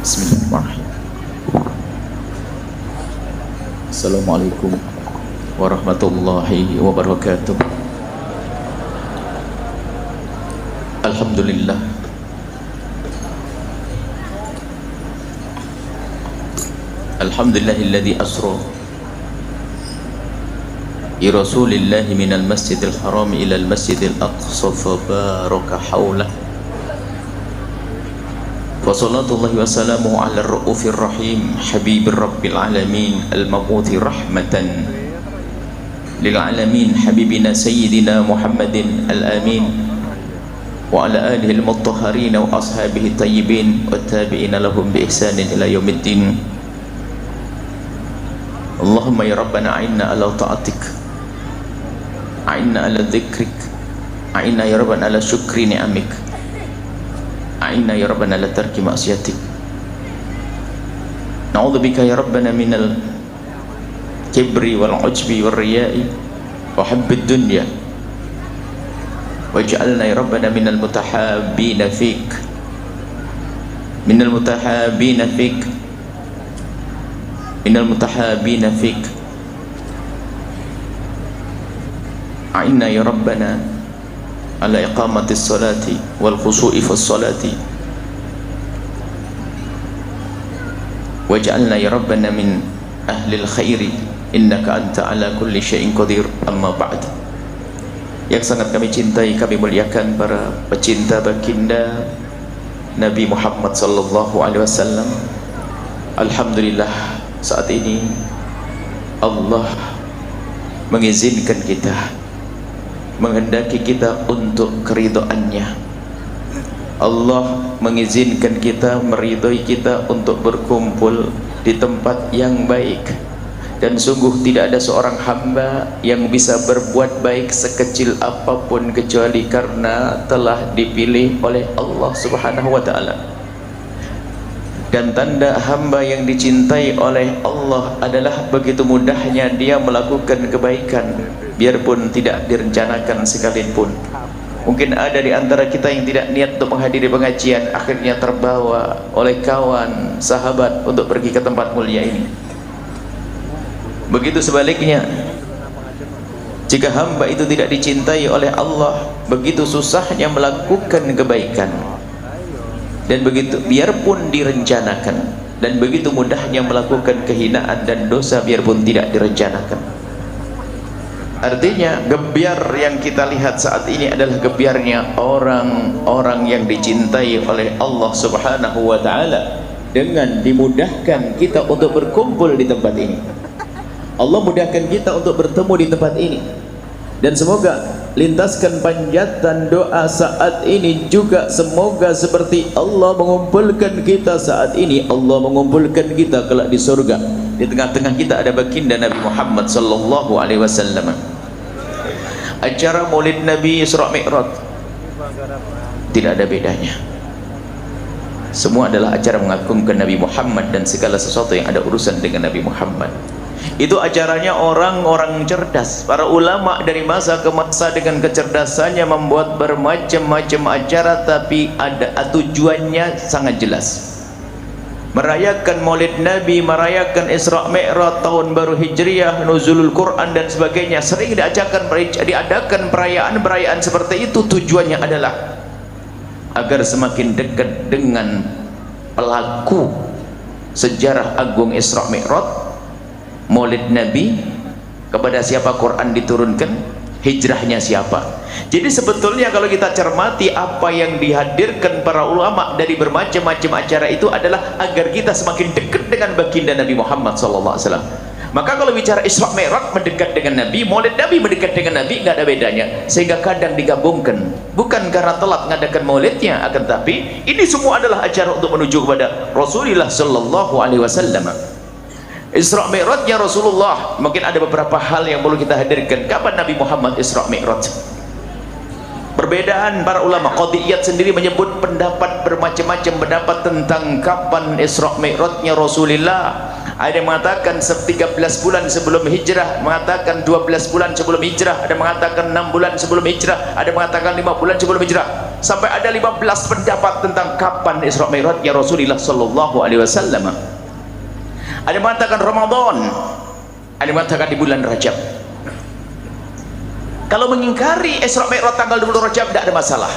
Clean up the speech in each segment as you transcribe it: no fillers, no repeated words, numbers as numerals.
Bismillahirrahmanirrahim. Assalamualaikum warahmatullahi wabarakatuh. Alhamdulillah. Alhamdulillahilladzi asra bi rasulillahi minal masjidil haram ilal masjidil aqsa fa baraka haulah. Wa sallallahu wa salamu ala ar-ra'ufir rahim habibir rabbil alamin al-mabuthi rahmatan lil alamin habibina sayyidina Muhammadin al-amin wa ala alihi al-mutahharin wa ashabihi tayyibin wa tabi'ina lahum bi ihsanin ila yaumiddin. Allahumma ya rabbana a'inna ala ta'atik, a'inna ala dhikrik, a'inna ya rabbana ala syukri ni'amik, a'inna ya rabbana ala tarki ma'siyatik. Na'udzubika ya rabbana minal kibri wal ujbi wal riya'i wa hubbid dunya, waj'alna ya rabbana minal mutahabbina fik, minal mutahabbina fik, minal mutahabbina fik. A'inna ya rabbana ala iqamatis salati wal khushu'i fis salati, waj'alna ya rabbana min ahlil khairi innaka anta ala kulli syai'in qadir. Amma ba'd. Yang sangat kami cintai, kami muliakan para pecinta baginda Nabi Muhammad sallallahu alaihi wasallam. Alhamdulillah, saat ini Allah mengizinkan kita, menghendaki kita untuk keridhaannya. Allah mengizinkan kita, meridhoi kita untuk berkumpul di tempat yang baik. Dan sungguh tidak ada seorang hamba yang bisa berbuat baik sekecil apapun kecuali karena telah dipilih oleh Allah Subhanahu wa ta'ala. Dan tanda hamba yang dicintai oleh Allah adalah begitu mudahnya dia melakukan kebaikan biarpun tidak direncanakan sekalipun. Mungkin ada di antara kita yang tidak niat untuk menghadiri pengajian, akhirnya terbawa oleh kawan, sahabat untuk pergi ke tempat mulia ini. Begitu sebaliknya, jika hamba itu tidak dicintai oleh Allah, begitu susahnya melakukan kebaikan. Dan begitu biarpun direncanakan, dan begitu mudahnya melakukan kehinaan dan dosa biarpun tidak direncanakan. Artinya gebiar yang kita lihat saat ini adalah gebiarnya orang-orang yang dicintai oleh Allah Subhanahu wa ta'ala dengan dimudahkan kita untuk berkumpul di tempat ini. Allah mudahkan kita untuk bertemu di tempat ini. Dan semoga lintaskan panjatan doa saat ini juga, semoga seperti Allah mengumpulkan kita saat ini, Allah mengumpulkan kita kelak di surga. Di tengah-tengah kita ada baginda Nabi Muhammad sallallahu alaihi wasallam. Acara Maulid Nabi Isra Mi'raj tidak ada bedanya. Semua adalah acara mengagungkan Nabi Muhammad dan segala sesuatu yang ada urusan dengan Nabi Muhammad. Itu acaranya orang-orang cerdas, para ulama dari masa ke masa dengan kecerdasannya membuat bermacam-macam acara, tapi ada tujuannya sangat jelas. Merayakan Maulid Nabi, merayakan Isra Mi'raj, tahun baru Hijriah, nuzulul Quran dan sebagainya, sering diadakan perayaan-perayaan seperti itu. Tujuannya adalah agar semakin dekat dengan pelaku sejarah agung Isra Mi'raj, Maulid Nabi, kepada siapa Quran diturunkan, hijrahnya siapa. Jadi sebetulnya kalau kita cermati apa yang dihadirkan para ulama dari bermacam-macam acara itu adalah agar kita semakin dekat dengan baginda Nabi Muhammad SAW. Maka kalau bicara Isra Mi'raj mendekat dengan Nabi, Maulid Nabi mendekat dengan Nabi, nggak ada bedanya. Sehingga kadang digabungkan, bukan karena telat mengadakan maulidnya, akan tapi ini semua adalah acara untuk menuju kepada Rasulullah Sallallahu Alaihi Wasallam. Isra Mi'rajnya Rasulullah, mungkin ada beberapa hal yang perlu kita hadirkan. Kapan Nabi Muhammad Isra Mi'raj? Perbedaan para ulama. Qadiyat sendiri menyebut pendapat, bermacam-macam pendapat tentang kapan Isra Mi'rajnya Rasulullah. Ada yang mengatakan 13 bulan sebelum hijrah, mengatakan 12 bulan sebelum hijrah, ada yang mengatakan 6 bulan sebelum hijrah, ada yang mengatakan 5 bulan sebelum hijrah. sampai ada 15 pendapat tentang kapan Isra Mi'rajnya Rasulullah sallallahu alaihi wasallam. Ada yang mengatakan Ramadan, ada yang mengatakan di bulan Rajab. Kalau mengingkari Isra Mi'raj tanggal 20 Rajab tidak ada masalah.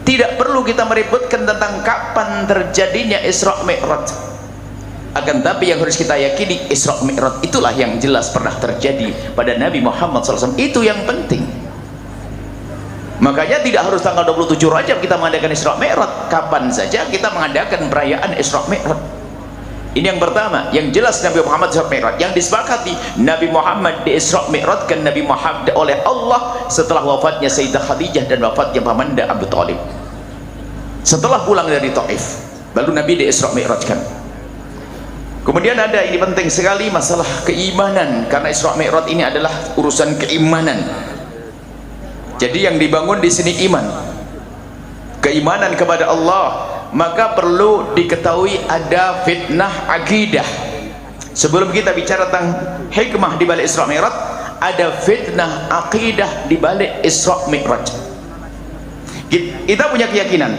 Tidak perlu kita meributkan tentang kapan terjadinya Isra Mi'raj. Akan tapi yang harus kita yakini, Isra Mi'raj itulah yang jelas pernah terjadi pada Nabi Muhammad SAW. Itu yang penting. Makanya tidak harus tanggal 27 Rajab kita mengadakan Isra Mi'raj. Kapan saja kita mengadakan perayaan Isra Mi'raj. Ini yang pertama, yang jelas Nabi Muhammad Isra Mi'raj. Yang disepakati, Nabi Muhammad di Isra Mi'raj kan Nabi Muhammad oleh Allah setelah wafatnya Sayyidah Khadijah dan wafatnya Pamandah Abu Thalib. Setelah pulang dari Taif, baru Nabi di Isra Mi'raj kan. Kemudian ada, ini penting sekali, masalah keimanan, karena Isra Mi'raj ini adalah urusan keimanan. Jadi yang dibangun di sini iman, keimanan kepada Allah. Maka perlu diketahui ada fitnah akidah. Sebelum kita bicara tentang hikmah di balik Isra Mi'raj, ada fitnah akidah di balik Isra Mi'raj. Kita punya keyakinan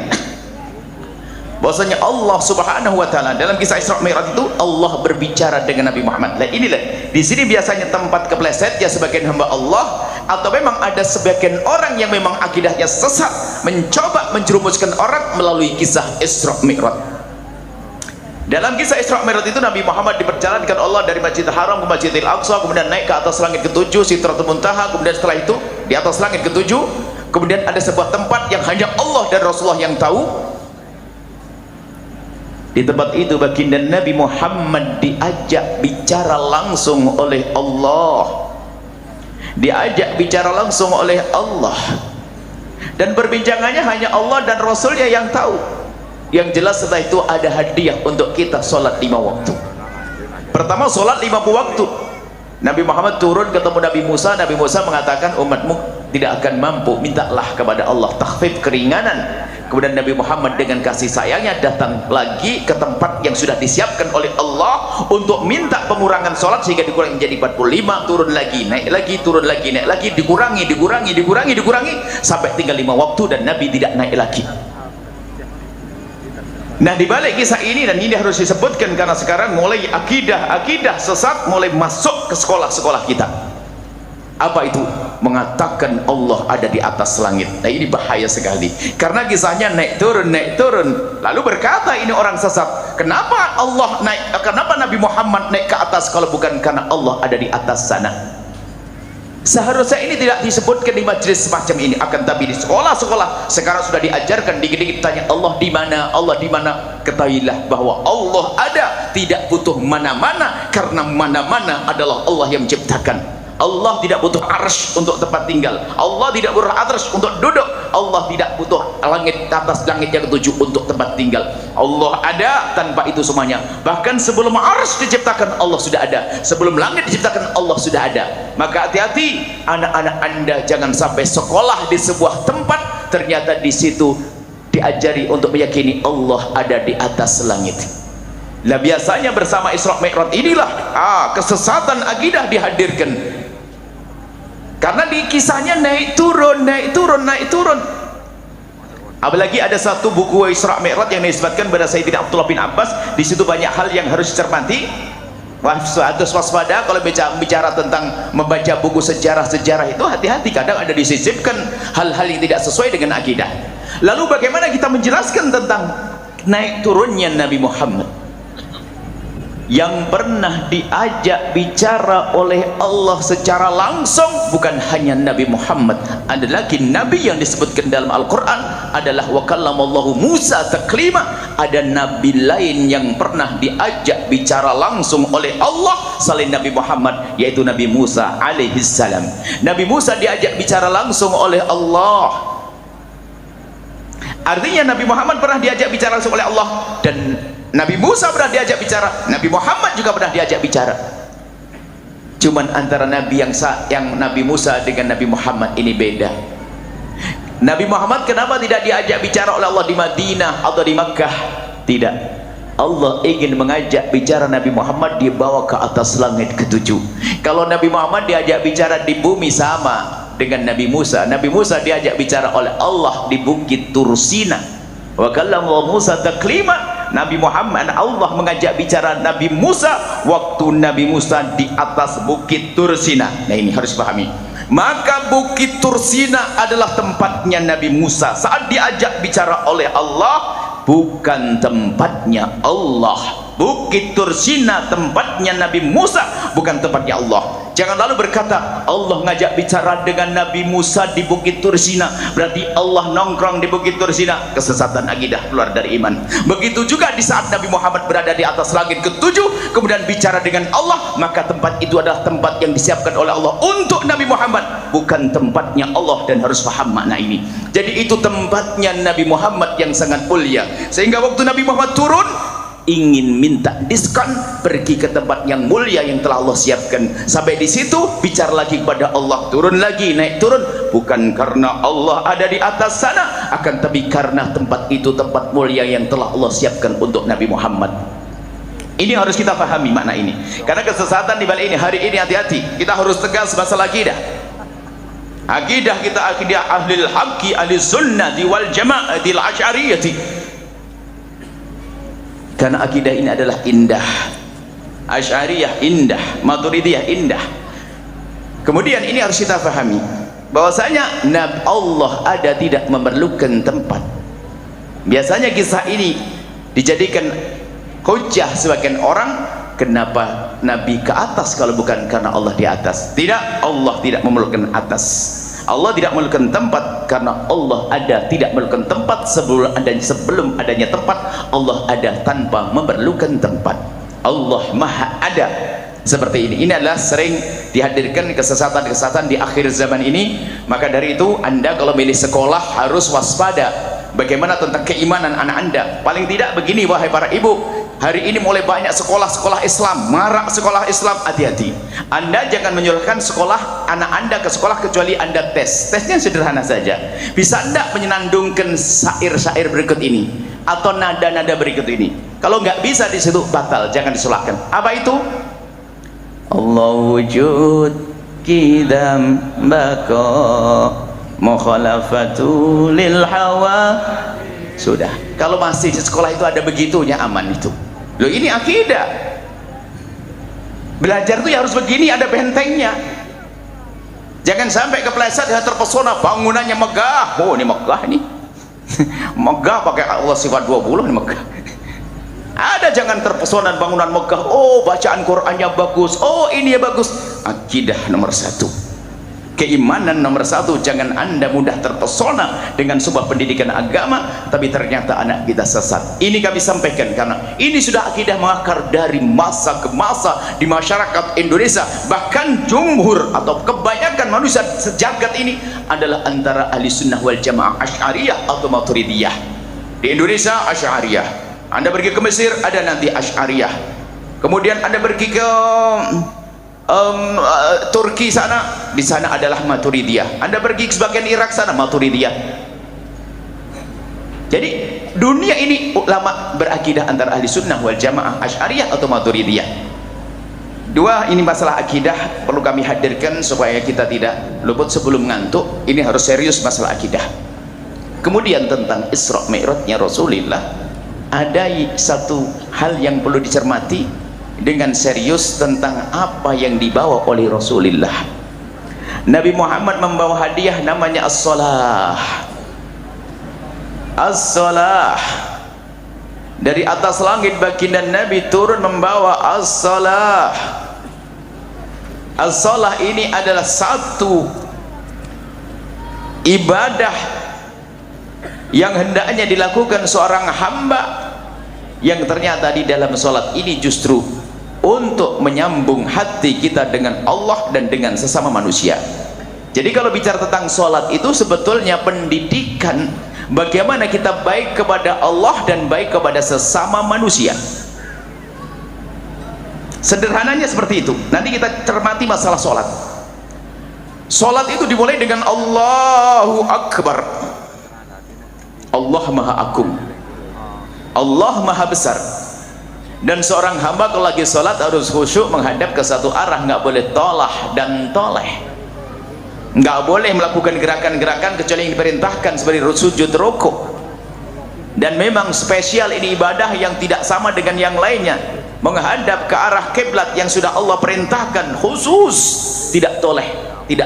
bahwasanya Allah Subhanahu wa taala dalam kisah Isra Mi'raj itu Allah berbicara dengan Nabi Muhammad. Nah, inilah di sini biasanya tempat kepleset ya sebagian hamba Allah, atau memang ada sebagian orang yang memang akidahnya sesat mencoba menjerumuskan orang melalui kisah Isra Mi'raj. Dalam kisah Isra Mi'raj itu Nabi Muhammad diperjalankan Allah dari Masjidil Haram ke Masjidil Aqsa, kemudian naik ke atas langit ke-7 Sidratul Muntaha, kemudian setelah itu di atas langit ke-7 kemudian ada sebuah tempat yang hanya Allah dan Rasulullah yang tahu. Di tempat itu baginda Nabi Muhammad diajak bicara langsung oleh Allah, diajak bicara langsung oleh Allah, dan perbincangannya hanya Allah dan Rasulnya yang tahu. Yang jelas setelah itu ada hadiah untuk kita sholat 5 waktu. Pertama, sholat 50 waktu. Nabi Muhammad turun ketemu Nabi Musa. Nabi Musa mengatakan umatmu tidak akan mampu, mintalah kepada Allah takhfif, keringanan. Kemudian Nabi Muhammad dengan kasih sayangnya datang lagi ke tempat yang sudah disiapkan oleh Allah untuk minta pengurangan sholat sehingga dikurangi menjadi 45, turun lagi, naik lagi, turun lagi, naik lagi, dikurangi sampai tinggal 5 waktu dan Nabi tidak naik lagi. Nah, di balik kisah ini, dan ini harus disebutkan karena sekarang mulai akidah sesat mulai masuk ke sekolah-sekolah kita. Apa itu? Mengatakan Allah ada di atas langit. Nah, ini bahaya sekali karena kisahnya naik turun. Lalu berkata ini orang sesat, kenapa Allah naik, kenapa Nabi Muhammad naik ke atas kalau bukan karena Allah ada di atas sana? Seharusnya ini tidak disebutkan di majelis semacam ini. Akan tapi di sekolah-sekolah sekarang sudah diajarkan, dikit-dikit tanya Allah di mana, Allah di mana. Ketahuilah bahwa Allah ada, tidak butuh mana-mana, karena mana-mana adalah Allah yang menciptakan. Allah tidak butuh arsy untuk tempat tinggal, Allah tidak butuh arsy untuk duduk, Allah tidak butuh langit atas langit yang ketujuh untuk tempat tinggal. Allah ada tanpa itu semuanya. Bahkan sebelum arsy diciptakan Allah sudah ada, sebelum langit diciptakan Allah sudah ada. Maka hati-hati anak-anak Anda, jangan sampai sekolah di sebuah tempat ternyata di situ diajari untuk meyakini Allah ada di atas langit. Lah biasanya bersama Isra Mi'raj inilah kesesatan akidah dihadirkan. Karena di kisahnya naik turun. Apalagi ada satu buku Isra Mi'raj yang disebutkan pada Sayyidina Abdullah bin Abbas. Di situ banyak hal yang harus dicermati. Harus waspada kalau bicara tentang membaca buku sejarah-sejarah itu, hati-hati, kadang ada disisipkan hal-hal yang tidak sesuai dengan akidah. Lalu bagaimana kita menjelaskan tentang naik turunnya Nabi Muhammad yang pernah diajak bicara oleh Allah secara langsung? Bukan hanya Nabi Muhammad, ada lagi Nabi yang disebutkan dalam Al-Quran adalah wa kallamallahu Musa taklima. Ada Nabi lain yang pernah diajak bicara langsung oleh Allah selain Nabi Muhammad, yaitu Nabi Musa alaihissalam. Nabi Musa diajak bicara langsung oleh Allah. Artinya Nabi Muhammad pernah diajak bicara langsung oleh Allah, dan Nabi Musa pernah diajak bicara, Nabi Muhammad juga pernah diajak bicara. Cuman antara Nabi yang Nabi Musa dengan Nabi Muhammad ini beda. Nabi Muhammad kenapa tidak diajak bicara oleh Allah di Madinah atau di Makkah? Tidak. Allah ingin mengajak bicara Nabi Muhammad dibawa ke atas langit ke-7. Kalau Nabi Muhammad diajak bicara di bumi sama, dengan Nabi Musa. Nabi Musa diajak bicara oleh Allah di Bukit Tursina. Wa kallama Musa taklima. Nabi Muhammad, Allah mengajak bicara Nabi Musa waktu Nabi Musa di atas Bukit Tursina. Nah, ini harus pahami. Maka Bukit Tursina adalah tempatnya Nabi Musa saat diajak bicara oleh Allah, bukan tempatnya Allah. Bukit Tursina tempatnya Nabi Musa, bukan tempatnya Allah. Jangan lalu berkata Allah ngajak bicara dengan Nabi Musa di Bukit Tursina, berarti Allah nongkrong di Bukit Tursina. Kesesatan akidah, keluar dari iman. Begitu juga di saat Nabi Muhammad berada di atas langit ketujuh kemudian bicara dengan Allah, maka tempat itu adalah tempat yang disiapkan oleh Allah untuk Nabi Muhammad, bukan tempatnya Allah. Dan harus paham makna ini. Jadi itu tempatnya Nabi Muhammad yang sangat mulia, sehingga waktu Nabi Muhammad turun ingin minta diskon, pergi ke tempat yang mulia yang telah Allah siapkan. Sampai di situ bicara lagi kepada Allah, turun lagi, naik turun, bukan karena Allah ada di atas sana, akan tapi karena tempat itu tempat mulia yang telah Allah siapkan untuk Nabi Muhammad. Ini harus kita pahami makna ini, karena kesesatan di balik ini. Hari ini hati-hati, kita harus tegas masalah akidah. Akidah kita akidah ahlil haqqi, ahli sunnati wal jama'atil asy'ariyati. Karena akidah ini adalah indah. Asy'ariyah indah, Maturidiyah indah. Kemudian ini harus kita pahami bahwasanya Allah ada tidak memerlukan tempat. Biasanya kisah ini dijadikan hujjah sebagian orang, kenapa Nabi ke atas kalau bukan karena Allah di atas? Tidak, Allah tidak memerlukan atas. Allah tidak memerlukan tempat karena Allah ada tidak memerlukan tempat. Sebelum adanya tempat, Allah ada tanpa memerlukan tempat. Allah maha ada. Seperti ini. Ini adalah sering dihadirkan kesesatan-kesesatan di akhir zaman ini. Maka dari itu Anda kalau milih sekolah harus waspada. Bagaimana tentang keimanan anak Anda? Paling tidak begini, wahai para ibu, hari ini mulai banyak sekolah-sekolah Islam, marak sekolah Islam. Hati-hati, Anda jangan menyuruhkan sekolah anak Anda ke sekolah kecuali Anda tesnya sederhana saja. Bisa Anda menyenandungkan syair-syair berikut ini atau nada-nada berikut ini? Kalau nggak bisa di situ batal, jangan disulahkan. Apa itu? Allah wujud kidam bako mukhalafatu lil hawa. Sudah, kalau masih di sekolah itu ada begitunya, aman itu. Loh, ini akidah. Belajar itu ya harus begini, ada bentengnya. Jangan sampai kepleset dan terpesona bangunannya megah. Oh, ini megah ini. Megah pakai Allah sifat 20 ini megah. Ada, jangan terpesona bangunan megah. Oh, bacaan Qur'annya bagus. Oh, ini ya bagus. Akidah nomor satu. Keimanan nomor satu. Jangan Anda mudah terpesona dengan sebuah pendidikan agama tapi ternyata anak kita sesat. Ini kami sampaikan karena ini sudah akidah mengakar dari masa ke masa di masyarakat Indonesia. Bahkan jumhur atau kebanyakan manusia sejagat ini adalah antara ahli sunnah wal jamaah, Asy'ariyah atau Maturidiyah. Di Indonesia Asy'ariyah, Anda pergi ke Mesir ada nanti Asy'ariyah, kemudian Anda pergi ke Turki sana, di sana adalah Maturidiyah. Anda pergi ke sebagian Irak sana Maturidiyah. Jadi dunia ini ulama berakidah antara ahli sunnah wal jamaah, Asy'ariyah atau Maturidiyah. Dua ini masalah akidah perlu kami hadirkan supaya kita tidak luput sebelum ngantuk. Ini harus serius masalah akidah. Kemudian tentang Isra Mi'rajnya Rasulullah, ada satu hal yang perlu dicermati dengan serius tentang apa yang dibawa oleh Rasulullah. Nabi Muhammad membawa hadiah namanya as-salah. As-salah, dari atas langit baginda Nabi turun membawa as-salah. As-salah ini adalah satu ibadah yang hendaknya dilakukan seorang hamba, yang ternyata di dalam salat ini justru untuk menyambung hati kita dengan Allah dan dengan sesama manusia. Jadi kalau bicara tentang sholat itu sebetulnya pendidikan bagaimana kita baik kepada Allah dan baik kepada sesama manusia. Sederhananya seperti itu. Nanti kita cermati masalah sholat. Sholat itu dimulai dengan Allahu Akbar. Allah Maha Agung, Allah Maha Besar. Dan seorang hamba kalau lagi sholat harus khusyuk menghadap ke satu arah, nggak boleh tolah dan toleh. nggak boleh melakukan gerakan-gerakan kecuali yang diperintahkan seperti sujud, rukuk. Dan memang spesial ini ibadah yang tidak sama dengan yang lainnya, menghadap ke arah kiblat yang sudah Allah perintahkan khusus, tidak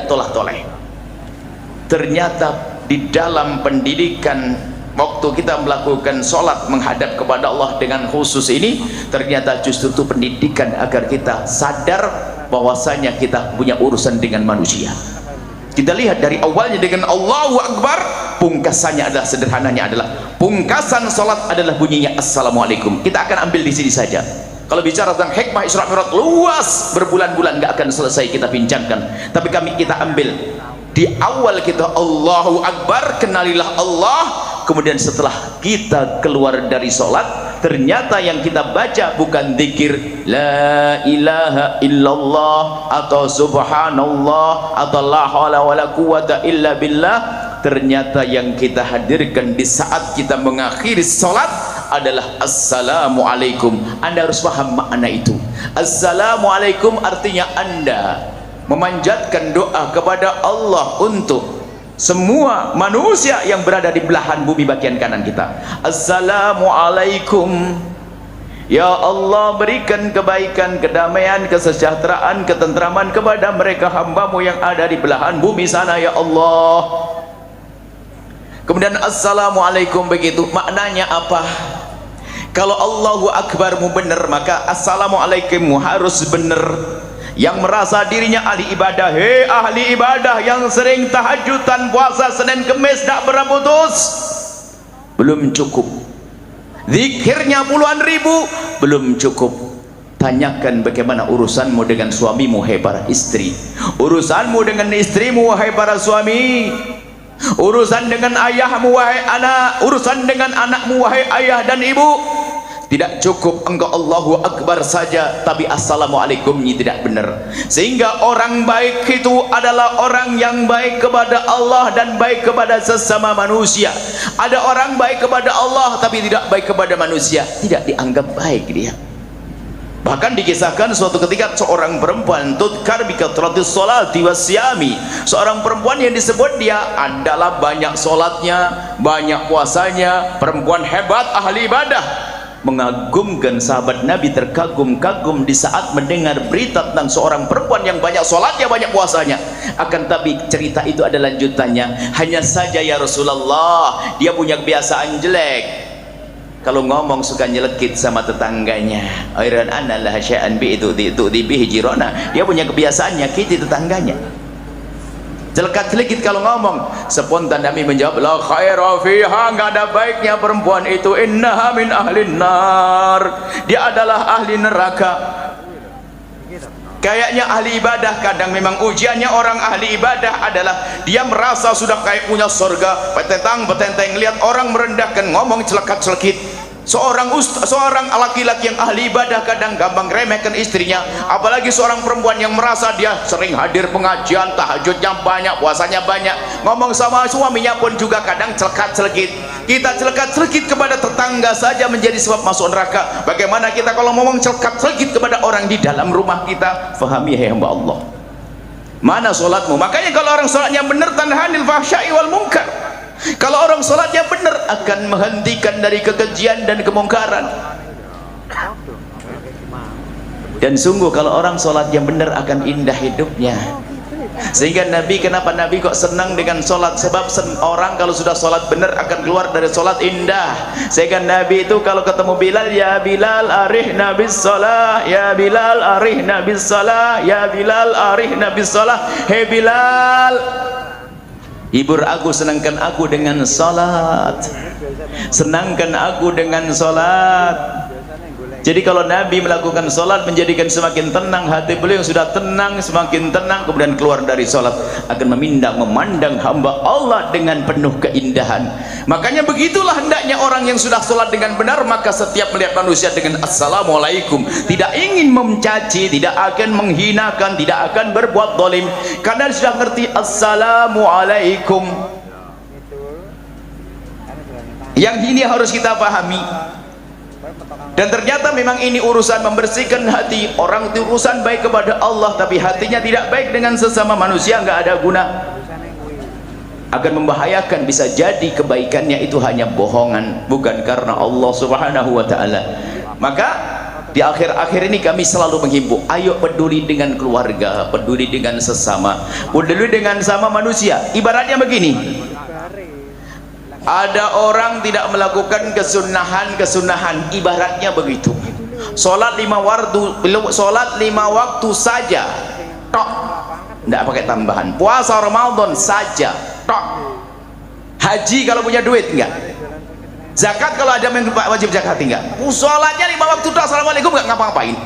tolah-toleh. Ternyata di dalam pendidikan waktu kita melakukan sholat menghadap kepada Allah dengan khusus ini, ternyata justru itu pendidikan agar kita sadar bahwasanya kita punya urusan dengan manusia. Kita lihat dari awalnya dengan Allahu Akbar, pungkasannya adalah, sederhananya adalah, pungkasan sholat adalah bunyinya Assalamualaikum. Kita akan ambil di sini saja. Kalau bicara tentang hikmah Isra Mi'raj luas, berbulan-bulan nggak akan selesai kita bincangkan, tapi kita ambil di awal kita Allahu Akbar, kenalilah Allah. Kemudian setelah kita keluar dari sholat, ternyata yang kita baca bukan zikir la ilaha illallah atau subhanallah atau la haula wala quwata illa billah. Ternyata yang kita hadirkan di saat kita mengakhiri sholat adalah assalamualaikum. Anda harus paham makna itu. Assalamualaikum artinya Anda memanjatkan doa kepada Allah untuk semua manusia yang berada di belahan bumi bagian kanan kita. Assalamualaikum, ya Allah, berikan kebaikan, kedamaian, kesejahteraan, ketentraman kepada mereka hambamu yang ada di belahan bumi sana ya Allah. Kemudian assalamualaikum, begitu maknanya apa? Kalau Allahu Akbarmu benar, maka assalamualaikummu harus benar. Yang merasa dirinya ahli ibadah, hei ahli ibadah yang sering tahajudan, puasa Senin Kemis tak pernah putus, belum cukup. Zikirnya puluhan ribu, belum cukup. Tanyakan bagaimana urusanmu dengan suamimu, hai para istri. Urusanmu dengan istrimu, wahai para suami. Urusan dengan ayahmu, wahai anak. Urusan dengan anakmu, wahai ayah dan ibu. Tidak cukup engkau Allahu Akbar saja, tapi assalamualaikumnya tidak benar. Sehingga orang baik itu adalah orang yang baik kepada Allah dan baik kepada sesama manusia. Ada orang baik kepada Allah tapi tidak baik kepada manusia, tidak dianggap baik dia. Bahkan dikisahkan suatu ketika seorang perempuan tudkar bikatratis sholati wasyami, seorang perempuan yang disebut dia adalah banyak sholatnya, banyak puasanya, perempuan hebat, ahli ibadah. Mengagumkan sahabat Nabi, terkagum-kagum di saat mendengar berita tentang seorang perempuan yang banyak sholatnya, banyak puasanya. Akan tapi cerita itu ada lanjutannya. Hanya saja ya Rasulullah, dia punya kebiasaan jelek. Kalau ngomong suka nyelekit sama tetangganya. Airan anallah sya'an bi itu bihi jirona. Dia punya kebiasaan nyakiti tetangganya. Celekat-celikit kalau ngomong. Spontan Nabi menjawab, la khaira fiha, enggak ada baiknya perempuan itu, innaha min ahlin nar, dia adalah ahli neraka. Kayaknya ahli ibadah, kadang memang ujiannya orang ahli ibadah adalah dia merasa sudah kayak punya surga, petentang lihat orang merendahkan, ngomong celekat-celekit. Seorang laki-laki yang ahli ibadah kadang gampang remehkan istrinya, apalagi seorang perempuan yang merasa dia sering hadir pengajian, tahajudnya banyak, puasanya banyak, ngomong sama suaminya pun juga kadang celekat-celekit. Kita celekat-celekit kepada tetangga saja menjadi sebab masuk neraka. Bagaimana kita kalau ngomong celekat-celekit kepada orang di dalam rumah kita? Fahami ya hamba Allah, mana sholatmu? Makanya kalau orang sholatnya benar, tanhanil fahsya'i wal munkar. Kalau orang sholatnya benar, akan menghentikan dari kekejian dan kemungkaran. Dan sungguh kalau orang sholatnya benar akan indah hidupnya. Sehingga Nabi, kenapa Nabi kok senang dengan sholat? Sebab orang kalau sudah sholat benar akan keluar dari sholat indah. Sehingga Nabi itu kalau ketemu Bilal, ya Bilal arihna bis sholah, ya Bilal arihna bis sholah, ya Bilal arihna bis sholah. Hei Bilal, hibur aku, senangkan aku dengan salat, senangkan aku dengan salat. Jadi kalau Nabi melakukan salat menjadikan semakin tenang hati beliau, yang sudah tenang semakin tenang, kemudian keluar dari salat akan memandang hamba Allah dengan penuh keindahan. Makanya begitulah hendaknya orang yang sudah salat dengan benar, maka setiap melihat manusia dengan assalamualaikum, tidak ingin mencaci, tidak akan menghinakan, tidak akan berbuat zalim, karena sudah ngerti assalamualaikum. Yang ini harus kita pahami. Dan ternyata memang ini urusan membersihkan hati. Orang itu urusan baik kepada Allah, tapi hatinya tidak baik dengan sesama manusia, nggak ada guna. akan membahayakan, bisa jadi kebaikannya itu hanya bohongan, bukan karena Allah Subhanahu wa ta'ala. Maka di akhir-akhir ini kami selalu menghimbau, ayo peduli dengan keluarga, peduli dengan sesama, peduli dengan sama manusia. Ibaratnya begini, ada orang tidak melakukan kesunahan, ibaratnya begitu. Sholat 5 waktu saja, tok, tidak pakai tambahan. Puasa Ramadan saja, tok. Haji kalau punya duit enggak. Zakat kalau ada yang wajib zakat enggak. Sholatnya 5 waktu tok, assalamualaikum, enggak ngapa-ngapain.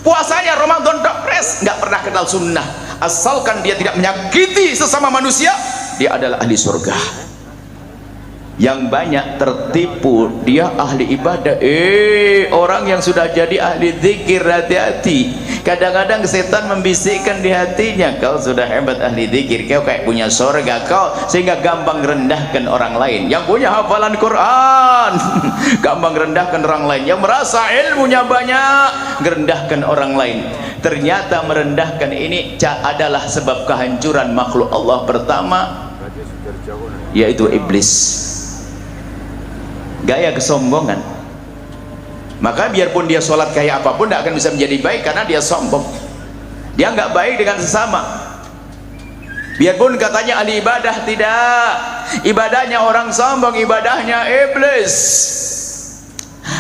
Puasanya Ramadan tok, pres, enggak pernah kenal sunnah. Asalkan dia tidak menyakiti sesama manusia, dia adalah ahli surga. Yang banyak tertipu, dia ahli ibadah. Orang yang sudah jadi ahli zikir, hati-hati. Kadang-kadang setan membisikkan di hatinya, kau sudah hebat ahli zikir, kau kayak punya surga kau, sehingga gampang rendahkan orang lain. Yang punya hafalan Quran gampang rendahkan orang lain. Yang merasa ilmunya banyak, merendahkan orang lain. Ternyata merendahkan ini adalah sebab kehancuran makhluk Allah pertama, yaitu iblis. Gaya kesombongan. Maka biarpun dia sholat kayak apapun, tidak akan bisa menjadi baik karena dia sombong. Dia nggak baik dengan sesama. Biarpun katanya ahli ibadah, tidak. Ibadahnya orang sombong, ibadahnya iblis.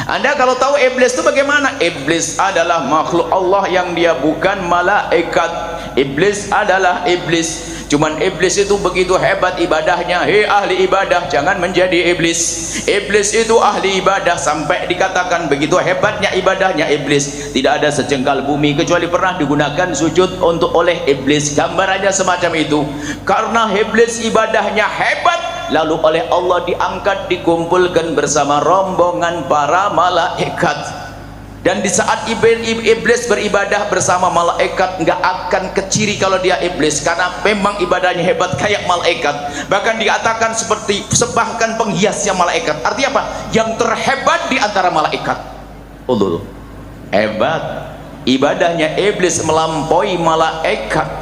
Anda kalau tahu iblis itu bagaimana? Iblis adalah makhluk Allah yang dia bukan malaikat. Iblis adalah iblis. Cuman iblis itu begitu hebat ibadahnya. Hei ahli ibadah, jangan menjadi iblis. Iblis itu ahli ibadah, sampai dikatakan begitu hebatnya ibadahnya iblis, tidak ada sejengkal bumi kecuali pernah digunakan sujud untuk oleh iblis. Gambarannya semacam itu. Karena iblis ibadahnya hebat, lalu oleh Allah diangkat, dikumpulkan bersama rombongan para malaikat. Dan di saat iblis beribadah bersama malaikat, nggak akan keciri kalau dia iblis, karena memang ibadahnya hebat kayak malaikat. Bahkan dikatakan seperti bahkan penghiasnya malaikat. Artinya apa? Yang terhebat di antara malaikat. Ulul, hebat. Ibadahnya iblis melampaui malaikat.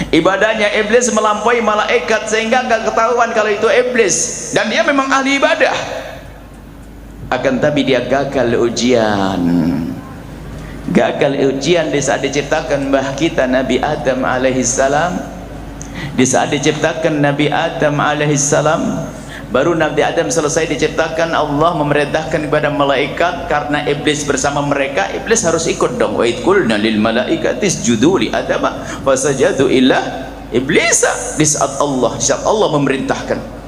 Ibadahnya iblis melampaui malaikat sehingga nggak ketahuan kalau itu iblis. Dan dia memang ahli ibadah. Akan tapi dia gagal ujian. Gagal ujian di saat diciptakan mbah kita Nabi Adam alaihissalam. Di saat diciptakan Nabi Adam alaihissalam, baru Nabi Adam selesai diciptakan, Allah memerintahkan kepada malaikat, karena iblis bersama mereka, iblis harus ikut dong. Wa idh qulna lil malaikati isjudu li adama fasajadu illa iblisa. Di saat Allah memerintahkan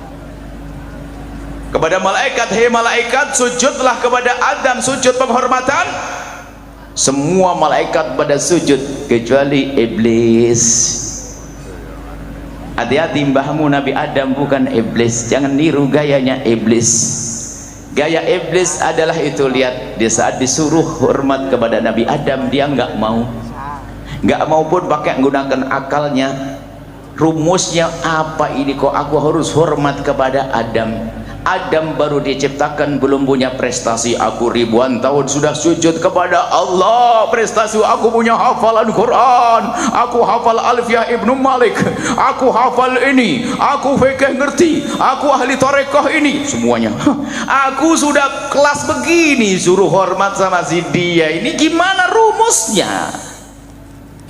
kepada malaikat, hei malaikat, sujudlah kepada Adam, sujud penghormatan. Semua malaikat pada sujud kecuali iblis. Hati-hati, mbahmu Nabi Adam bukan iblis, jangan niru gayanya iblis. Gaya iblis adalah itu, lihat, di saat disuruh hormat kepada Nabi Adam, dia nggak mau pun pakai menggunakan akalnya. Rumusnya apa ini kok aku harus hormat kepada Adam? Adam baru diciptakan, belum punya prestasi. Aku ribuan tahun sudah sujud kepada Allah. Prestasi aku punya hafalan Quran, aku hafal Alfiyah Ibnu Malik, aku hafal ini, aku fikih ngerti, aku ahli tarekah ini, semuanya. Aku sudah kelas begini, suruh hormat sama si dia. Ini gimana rumusnya?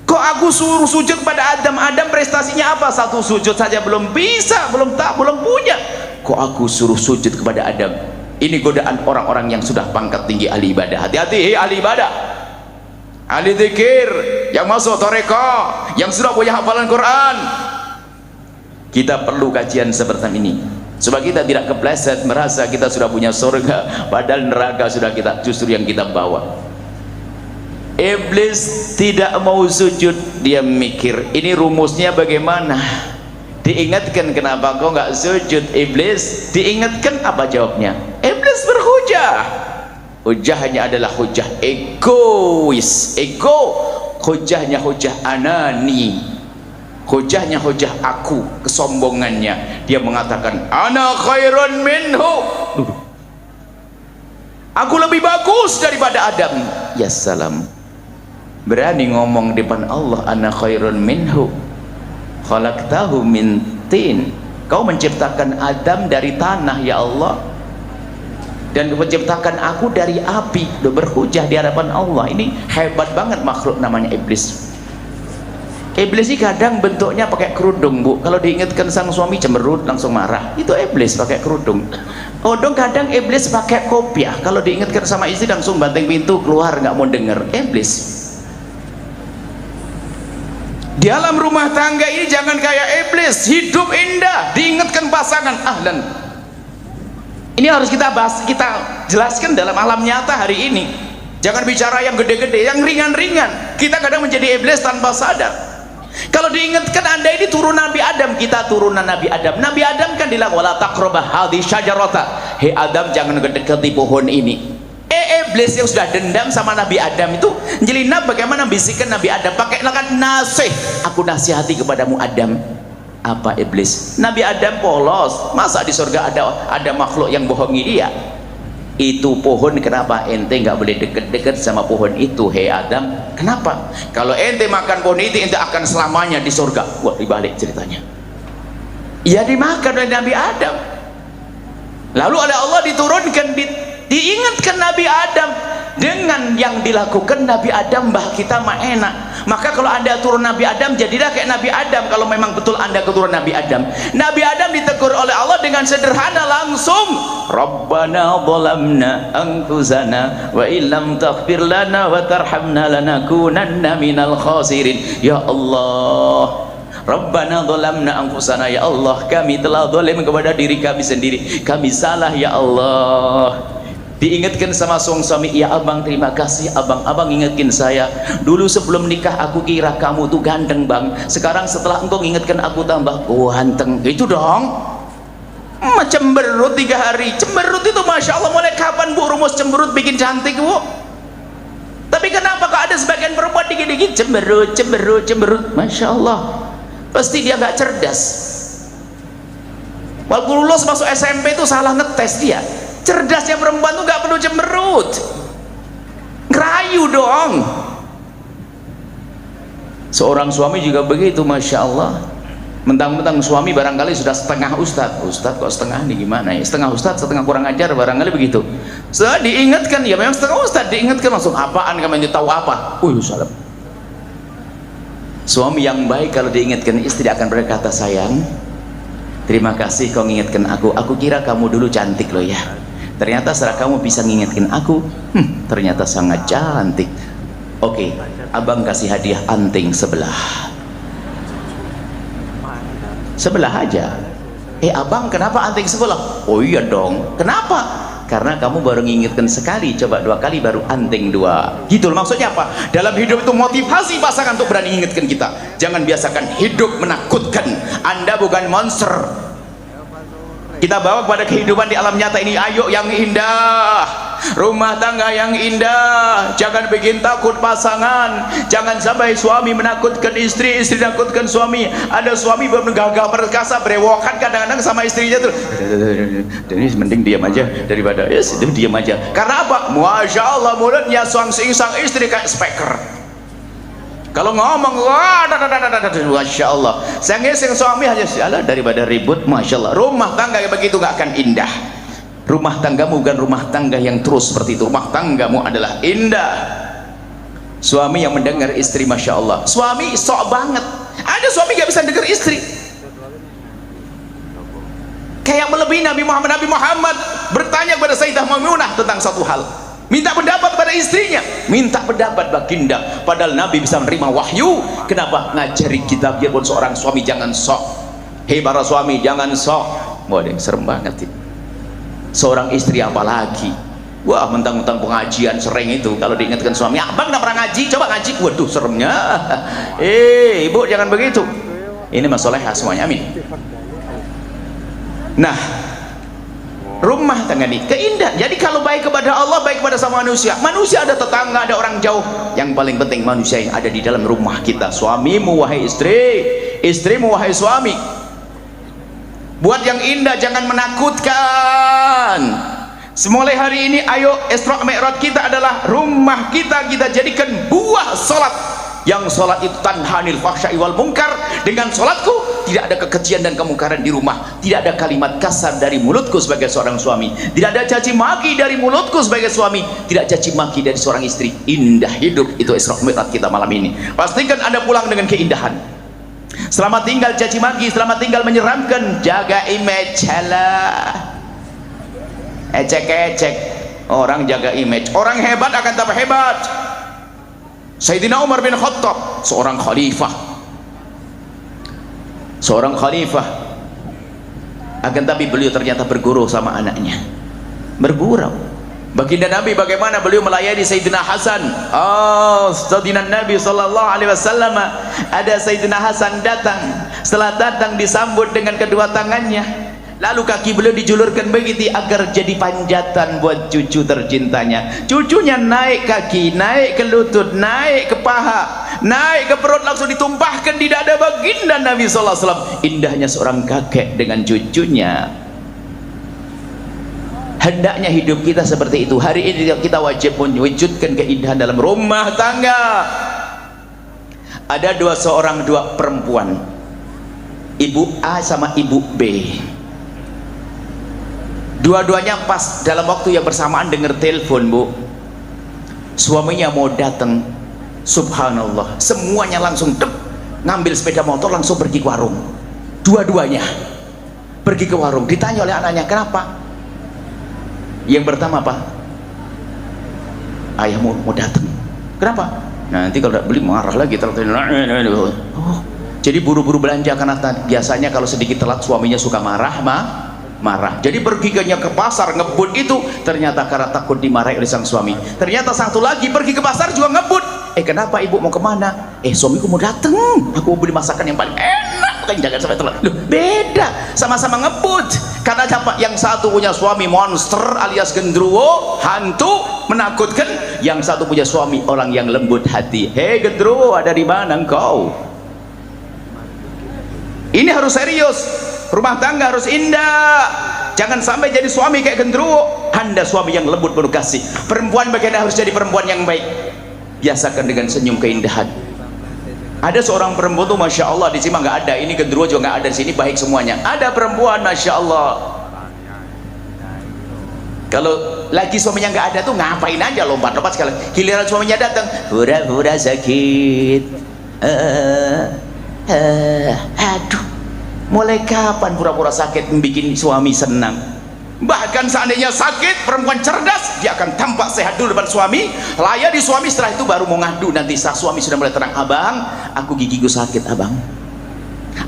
Kok aku suruh sujud pada Adam? Adam prestasinya apa? Satu sujud saja belum bisa, belum punya. Kok aku suruh sujud kepada Adam? Ini godaan orang-orang yang sudah pangkat tinggi ahli ibadah. Hati-hati, hei ahli ibadah, ahli zikir, yang masuk tarekah, yang sudah punya hafalan Quran. Kita perlu kajian seperti ini, supaya kita tidak kepleset merasa kita sudah punya surga, padahal neraka sudah justru yang kita bawa. Iblis tidak mau sujud, dia mikir ini rumusnya bagaimana. Diingatkan, kenapa kau nggak sujud iblis? Diingatkan, apa jawabnya? Iblis berhujah. Hujahnya adalah hujah egois, ego. Hujahnya hujah anani, hujahnya hujah aku, kesombongannya. Dia mengatakan ana khairun minhu, aku lebih bagus daripada Adam. Ya salam, berani ngomong depan Allah, ana khairun minhu khalaqtahu min tin, Kau menciptakan Adam dari tanah ya Allah, dan menciptakan aku dari api. Udah berhujah di hadapan Allah. Ini hebat banget makhluk namanya iblis. Iblis ini kadang bentuknya pakai kerudung, Bu. Kalau diingatkan sang suami cemberut langsung marah. Itu iblis pakai kerudung. Odong kadang iblis pakai kopiah. Kalau diingatkan sama istri langsung banting pintu keluar, nggak mau denger. Iblis. Di alam rumah tangga ini jangan kayak iblis, hidup indah, diingatkan pasangan, ahlan. Ini harus kita bahas, kita jelaskan dalam alam nyata hari ini. Jangan bicara yang gede-gede, yang ringan-ringan. Kita kadang menjadi iblis tanpa sadar. Kalau diingatkan Anda ini turunan Nabi Adam, kita turunan Nabi Adam. Nabi Adam kan bilang wala taqrabah hadhihi syajarata. Hei Adam, jangan mendekati pohon ini. Iblis yang sudah dendam sama Nabi Adam itu nyelinap bagaimana bisikan Nabi Adam pakai lakan nasih. Aku nasihati kepadamu Adam. Apa iblis? Nabi Adam polos. Masa di surga ada makhluk yang bohongi dia? Itu pohon, kenapa ente nggak boleh deket-deket sama pohon itu, hei Adam? Kenapa? Kalau ente makan pohon itu ente akan selamanya di surga. Wah, dibalik ceritanya. Ya dimakan oleh Nabi Adam. Lalu oleh Allah diturunkan, diingatkan Nabi Adam dengan yang dilakukan Nabi Adam. Bah kita mah enak. Maka kalau Anda turun Nabi Adam, jadilah kayak Nabi Adam. Kalau memang betul Anda keturunan Nabi Adam. Nabi Adam ditegur oleh Allah dengan sederhana langsung, Rabbana zalamna anfusana wa illam taghfir lana wa tarhamna lanakunanna minal khasirin. Ya Allah, Rabbana zalamna anfusana, ya Allah, kami telah zalim kepada diri kami sendiri, kami salah ya Allah. Diingatkan sama suami, ya abang terima kasih abang ingatkan saya. Dulu sebelum nikah aku kira kamu tuh ganteng bang, sekarang setelah engkau ingatkan aku tambah ganteng. Itu dong cemberut 3 hari. Cemberut itu Masya Allah, mulai kapan Bu rumus cemberut bikin cantik Bu? Tapi kenapa kok ada sebagian perempuan dikit-dikit cemberut, Masya Allah, pasti dia gak cerdas. Waktu lulus masuk SMP itu salah ngetes dia. Cerdasnya perempuan tuh gak perlu cemberut, ngerayu dong. Seorang suami juga begitu, Masya Allah. Mentang-mentang suami barangkali sudah setengah ustadz. Ustadz kok setengah nih gimana ya? Setengah ustadz, setengah kurang ajar barangkali begitu. Setelah diingatkan, ya memang setengah ustadz, diingatkan langsung, apaan kamu ini tahu apa? Salam. Suami yang baik kalau diingatkan istri akan berkata, sayang, terima kasih kau mengingatkan aku kira kamu dulu cantik loh ya, ternyata setelah kamu bisa mengingatkan aku, ternyata sangat cantik. Oke, abang kasih hadiah anting sebelah aja. Abang kenapa anting sebelah? Oh iya dong, kenapa? Karena kamu baru mengingatkan sekali, coba 2 kali baru anting 2. Gitu loh, maksudnya apa? Dalam hidup itu motivasi pasangan untuk berani mengingatkan kita. Jangan biasakan hidup menakutkan. Anda bukan monster. Kita bawa kepada kehidupan di alam nyata ini. Ayo yang indah, rumah tangga yang indah. Jangan bikin takut pasangan. Jangan sampai suami menakutkan istri, istri menakutkan suami. Ada suami bergagah perkasa, berewokan kadang-kadang sama istrinya tuh. Ini mending diam aja daripada itu diam aja. Karena apa? Masya Allah, mulutnya sang istri kayak speaker. Kalau ngomong, Masya Allah, sang suami hanya salah daripada ribut. Masya Allah, rumah tangga yang begitu gak akan indah. Rumah tanggamu bukan rumah tangga yang terus seperti itu. Rumah tanggamu adalah indah. Suami yang mendengar istri, Masya Allah, suami sok banget. Ada suami gak bisa dengar istri, kayak melebihi Nabi Muhammad bertanya kepada Sayyidah Maimunah tentang satu hal, minta pendapat pada istrinya, minta pendapat baginda, padahal Nabi bisa menerima wahyu. Kenapa? Ngajari kita biarpun seorang suami jangan sok. Hei para suami, jangan sok. Waduh, serem banget itu. Seorang istri apalagi, wah, mentang-mentang pengajian sering itu, kalau diingatkan suami, abang gak pernah ngaji, coba ngaji. Waduh, seremnya. Ibu jangan begitu. Ini masalah semuanya, amin. Nah, rumah tangga ini keindahan. Jadi kalau baik kepada Allah, baik kepada sama manusia. Manusia ada tetangga, ada orang jauh. Yang paling penting manusia yang ada di dalam rumah kita. Suamimu wahai istri, istrimu wahai suami. Buat yang indah, jangan menakutkan. Semulai hari ini, ayo Isra Mi'raj kita adalah rumah kita. Kita jadikan buah salat. yang sholat itu tanhanil fahsya'i wal munkar. Dengan sholatku tidak ada kekejian dan kemungkaran di rumah, tidak ada kalimat kasar dari mulutku sebagai seorang suami, tidak ada caci maki dari mulutku sebagai suami, tidak caci maki dari seorang istri. Indah hidup itu Isra Mi'raj kita malam ini. Pastikan Anda pulang dengan keindahan. Selamat tinggal caci maki, selamat tinggal menyeramkan. Jaga image. Halah ecek-ecek. Orang jaga image, orang hebat akan tambah hebat. Sayyidina Umar bin Khattab, seorang khalifah, akan tapi beliau ternyata berguru sama anaknya, bergurau. Baginda Nabi bagaimana beliau melayani Sayyidina Hasan. Sayyidina Nabi sallallahu alaihi wasallam, ada Sayyidina Hasan datang, setelah datang disambut dengan kedua tangannya, lalu kaki beliau dijulurkan begitu agar jadi panjatan buat cucu tercintanya. Cucunya naik kaki, naik ke lutut, naik ke paha, naik ke perut, langsung ditumpahkan di dada baginda Nabi sallallahu alaihi wasallam. Indahnya seorang kakek dengan cucunya. Hendaknya hidup kita seperti itu. Hari ini kita wajib mewujudkan keindahan dalam rumah tangga. Ada dua perempuan, ibu A sama ibu B. Dua-duanya pas dalam waktu yang bersamaan dengar telepon, Bu. Suaminya mau datang. Subhanallah, semuanya langsung ngambil sepeda motor langsung pergi ke warung. Dua-duanya pergi ke warung. Ditanya oleh anaknya, kenapa? Yang pertama, apa? Ayah mau datang. Kenapa? Nanti kalau tidak beli marah lagi. Oh, jadi buru-buru belanja karena biasanya kalau sedikit telat suaminya suka marah. Jadi perginya ke pasar ngebut itu ternyata karena takut dimarahi oleh sang suami. Ternyata satu lagi pergi ke pasar juga ngebut. Kenapa ibu mau kemana? Suamiku mau datang, aku mau beli masakan yang paling enak, makanya jangan sampai telat. Loh, beda, sama-sama ngebut. Karena yang satu punya suami monster alias gendruwo, hantu, menakutkan. Yang satu punya suami orang yang lembut hati. Hei gendruwo, ada di mana engkau? Ini harus serius. Rumah tangga harus indah. Jangan sampai jadi suami kayak gendruwo. Anda suami yang lembut penuh kasih. Perempuan bagaimana harus jadi perempuan yang baik. Biasakan dengan senyum keindahan. Ada seorang perempuan tuh masya Allah, di sini nggak ada. Ini gendruwo juga nggak ada di sini, baik semuanya. Ada perempuan masya Allah. Kalau lagi suaminya nggak ada tuh ngapain aja lompat-lompat sekali. Giliran suaminya datang, pura-pura sakit. Aduh. Mulai kapan pura-pura sakit membuat suami senang? Bahkan seandainya sakit, perempuan cerdas, dia akan tampak sehat dulu depan suami, layani suami, setelah itu baru mau ngadu. Nanti saat suami sudah mulai terang, abang, aku gigiku sakit abang,